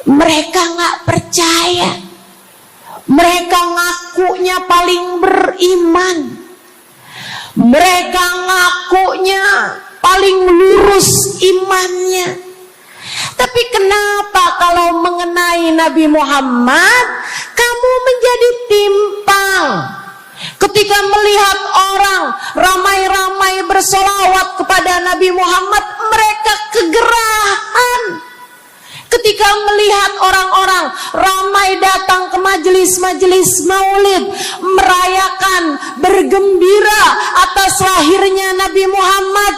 Mereka nggak percaya. Mereka ngakunya paling beriman. Mereka ngakunya paling lurus imannya. Tapi kenapa kalau mengenai Nabi Muhammad kamu menjadi timpang? Ketika melihat orang ramai-ramai bersolawat kepada Nabi Muhammad, mereka kegerahan. Ketika melihat orang-orang ramai datang ke majelis-majelis maulid, merayakan, bergembira atas lahirnya Nabi Muhammad,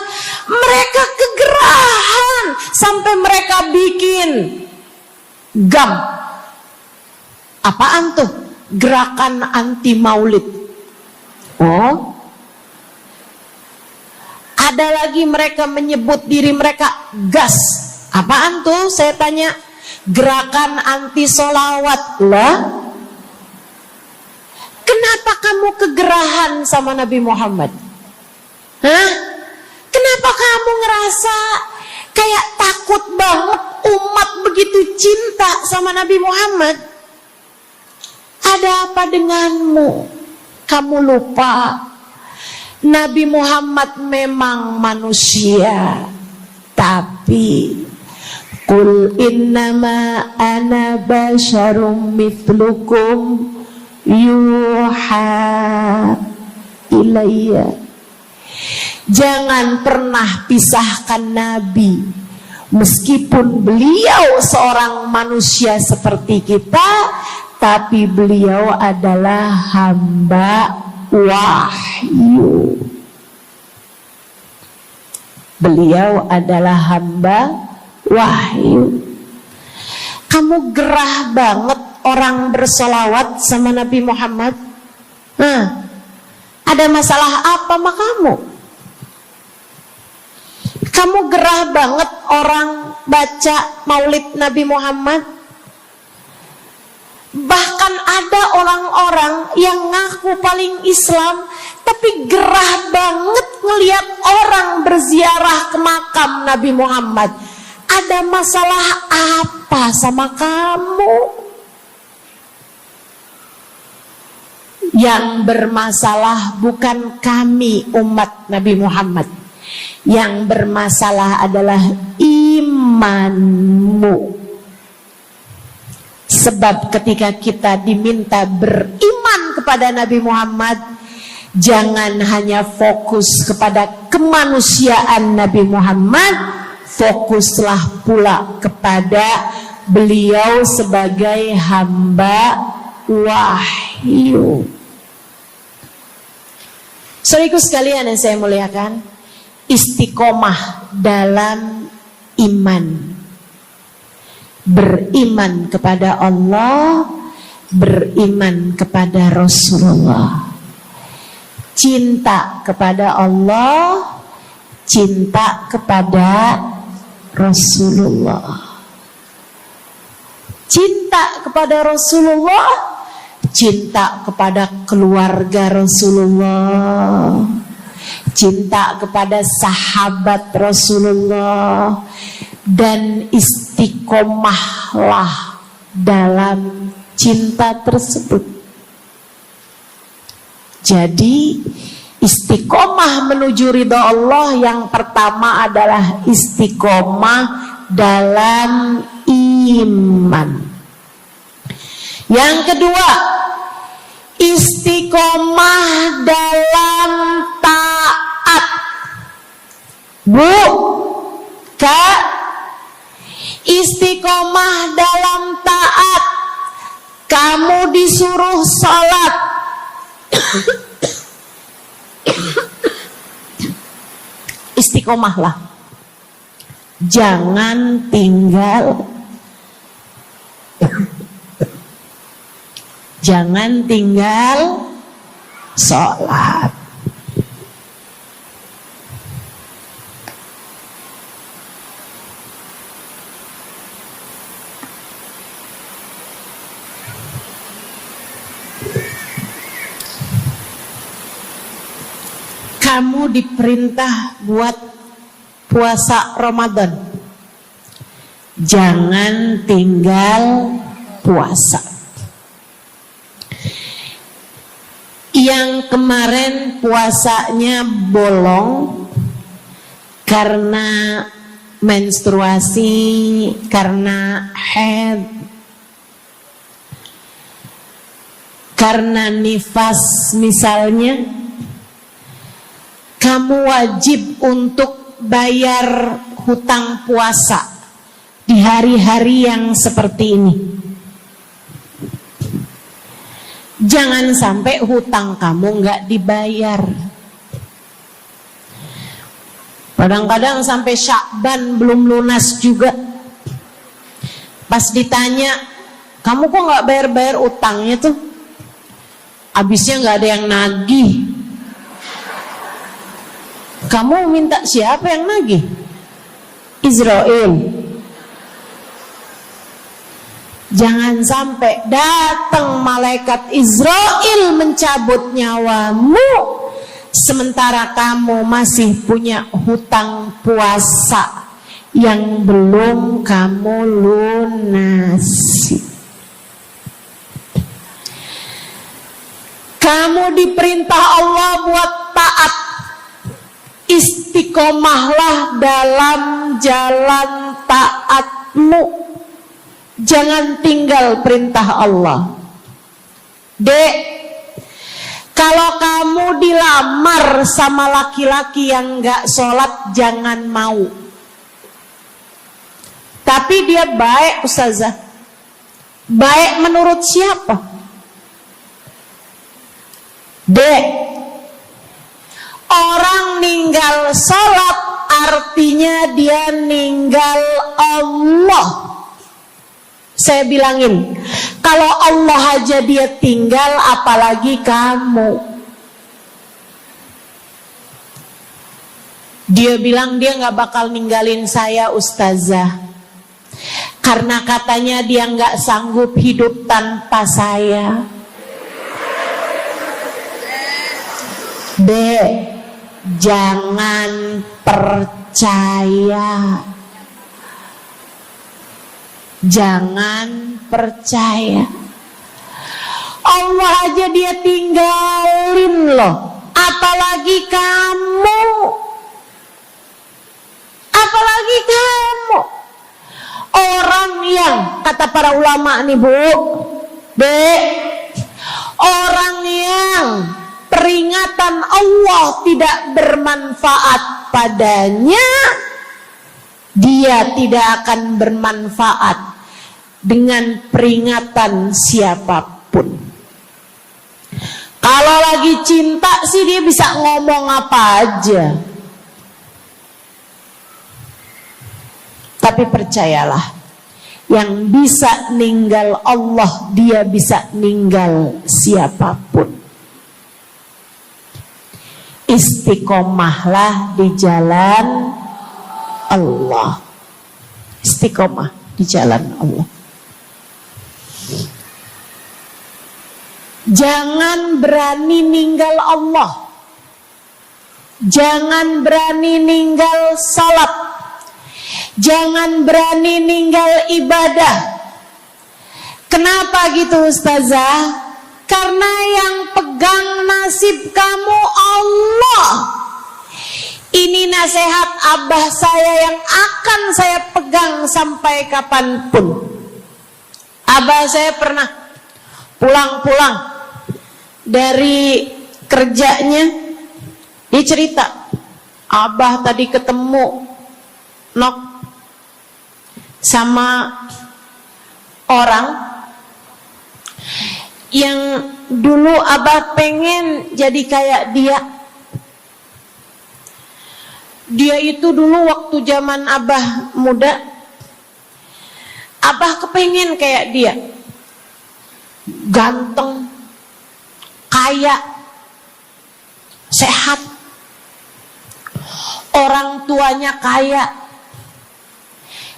mereka kegerahan sampai mereka bikin GAM. Apaan tuh? Gerakan anti maulid. Oh, ada lagi mereka menyebut diri mereka GAS. Apaan tuh? Saya tanya. Gerakan anti solawat lah. Kenapa kamu kegerahan sama Nabi Muhammad? Hah? Kenapa kamu ngerasa kayak takut banget umat begitu cinta sama Nabi Muhammad? Ada apa denganmu? Kamu lupa Nabi Muhammad memang manusia, tapi qul innama ana basyarum mithlukum yuha ilayya. Jangan pernah pisahkan Nabi. Meskipun beliau seorang manusia seperti kita, tapi beliau adalah hamba wahyu. Beliau adalah hamba wahyu. Kamu gerah banget orang bersolawat sama Nabi Muhammad. Ada masalah apa sama kamu? Kamu gerah banget orang baca maulid Nabi Muhammad. Bahkan ada orang-orang yang ngaku paling Islam, tapi gerah banget ngelihat orang berziarah ke makam Nabi Muhammad. Ada masalah apa sama kamu? Yang bermasalah bukan kami umat Nabi Muhammad. Yang bermasalah adalah imanmu. Sebab ketika kita diminta beriman kepada Nabi Muhammad, jangan hanya fokus kepada kemanusiaan Nabi Muhammad, fokuslah pula kepada beliau sebagai hamba wahyu. Saudaraku sekalian yang saya muliakan, istiqomah dalam iman. Beriman kepada Allah, beriman kepada Rasulullah. Cinta kepada Allah, cinta kepada Rasulullah. Cinta kepada Rasulullah, cinta kepada keluarga Rasulullah, cinta kepada sahabat Rasulullah, dan istiqomahlah dalam cinta tersebut. Jadi istiqomah menuju ridha Allah yang pertama adalah istiqomah dalam iman. Yang kedua, istiqomah dalam taat. Bu, Kak, istiqomah dalam taat. Kamu disuruh sholat, istiqomahlah. Jangan tinggal sholat. Kamu diperintah buat puasa Ramadan, jangan tinggal puasa. Yang kemarin puasanya bolong karena menstruasi, karena haid, karena nifas misalnya, kamu wajib untuk bayar hutang puasa di hari-hari yang seperti ini. Jangan sampai hutang kamu nggak dibayar. Kadang-kadang sampai Syakban belum lunas juga. Pas ditanya, kamu kok nggak bayar-bayar utangnya tuh? Habisnya nggak ada yang nagih. Kamu minta siapa yang nagih? Israel. Jangan sampai datang malaikat Israel mencabut nyawamu, sementara kamu masih punya hutang puasa yang belum kamu lunasi. Kamu diperintah Allah buat taat. Istiqomahlah dalam jalan taatmu. Jangan tinggal perintah Allah. Dek, kalau kamu dilamar sama laki-laki yang gak sholat, jangan mau. Tapi dia baik, Ustazah. Baik menurut siapa? Dek, orang ninggal sholat artinya dia ninggal Allah. Saya bilangin, kalau Allah aja dia tinggal, apalagi kamu. Dia bilang dia gak bakal ninggalin saya, Ustazah, karena katanya dia gak sanggup hidup tanpa saya. Dek, jangan percaya. Jangan percaya. Allah aja dia tinggalin loh, apalagi kamu. Apalagi kamu. Orang yang, kata para ulama nih Bu, Dek, orang yang peringatan Allah tidak bermanfaat padanya, dia tidak akan bermanfaat dengan peringatan siapapun. Kalau lagi cinta sih dia bisa ngomong apa aja. Tapi percayalah, yang bisa ninggal Allah, dia bisa ninggal siapapun. Istiqomahlah di jalan Allah. Istiqomah di jalan Allah. Jangan berani ninggal Allah. Jangan berani ninggal salat. Jangan berani ninggal ibadah. Kenapa gitu Ustazah? Karena yang pegang nasib kamu Allah. Ini nasihat abah saya yang akan saya pegang sampai kapanpun. Abah saya pernah pulang-pulang dari kerjanya, dia cerita, abah tadi ketemu sama orang yang dulu abah pengen jadi kayak dia. Dia itu dulu waktu zaman abah muda, abah kepengen kayak dia, ganteng, kaya, sehat, orang tuanya kaya,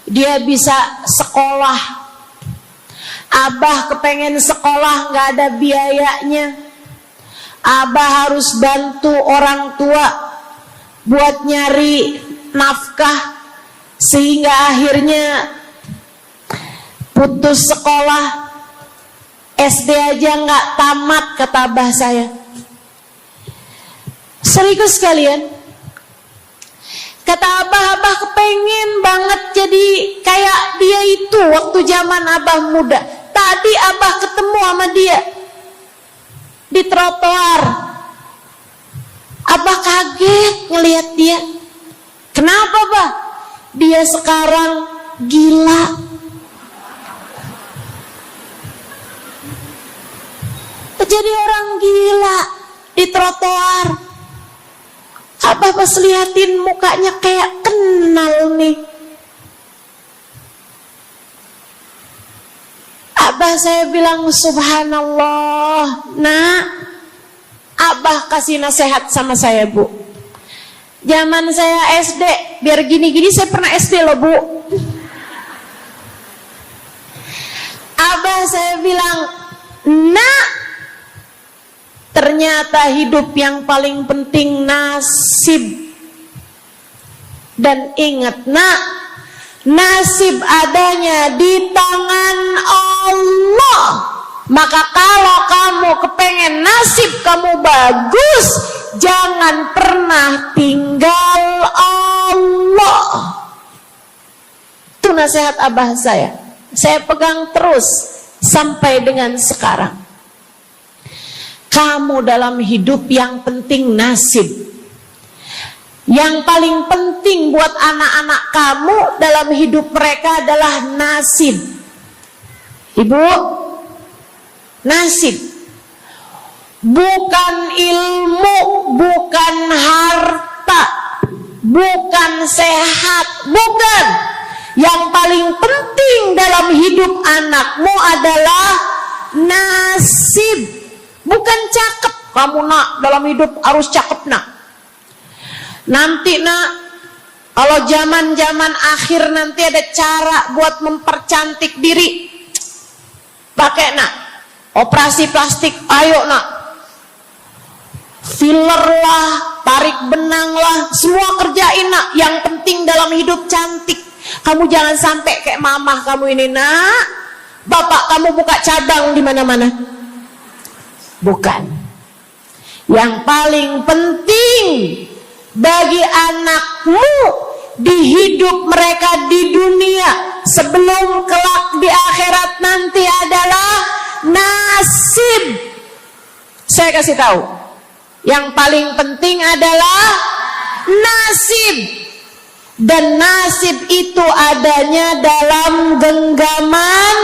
dia bisa sekolah. Abah kepengen sekolah, gak ada biayanya. Abah harus bantu orang tua buat nyari nafkah, sehingga akhirnya putus sekolah. SD aja gak tamat, kata abah saya. Serius kalian? Kata abah kepengen banget jadi kayak dia itu waktu zaman abah muda. Tadi abah ketemu sama dia di trotoar. Abah kaget ngelihat dia. Kenapa, Bah? Dia sekarang gila. Jadi orang gila di trotoar. Abah pas liatin mukanya kayak kenal nih. Abah saya bilang subhanallah. Nak, abah kasih nasihat sama saya, Bu. Zaman saya SD, biar gini-gini saya pernah SD loh, Bu. Abah saya bilang, nak, ternyata hidup yang paling penting nasib. Dan ingat nak, nasib adanya di tangan Allah. Maka kalau kamu kepengen nasib kamu bagus, jangan pernah tinggal Allah. Itu nasihat abah saya pegang terus sampai dengan sekarang. Kamu dalam hidup yang penting nasib. Yang paling penting buat anak-anak kamu dalam hidup mereka adalah nasib. Ibu, nasib. Bukan ilmu, bukan harta, bukan sehat, bukan. Yang paling penting dalam hidup anakmu adalah nasib. Bukan cakep. Kamu nak dalam hidup harus cakep nak. Nanti nak, kalau zaman-zaman akhir nanti ada cara buat mempercantik diri. Pakai nak, operasi plastik, ayo nak. Filler lah, tarik benang lah, semua kerjain nak. Yang penting dalam hidup cantik. Kamu jangan sampai kayak mamah kamu ini nak. Bapak kamu buka cabang di mana-mana. Bukan. Yang paling penting bagi anakmu di hidup mereka di dunia sebelum kelak di akhirat nanti adalah nasib. Saya kasih tahu, yang paling penting adalah nasib. Dan nasib itu adanya dalam genggaman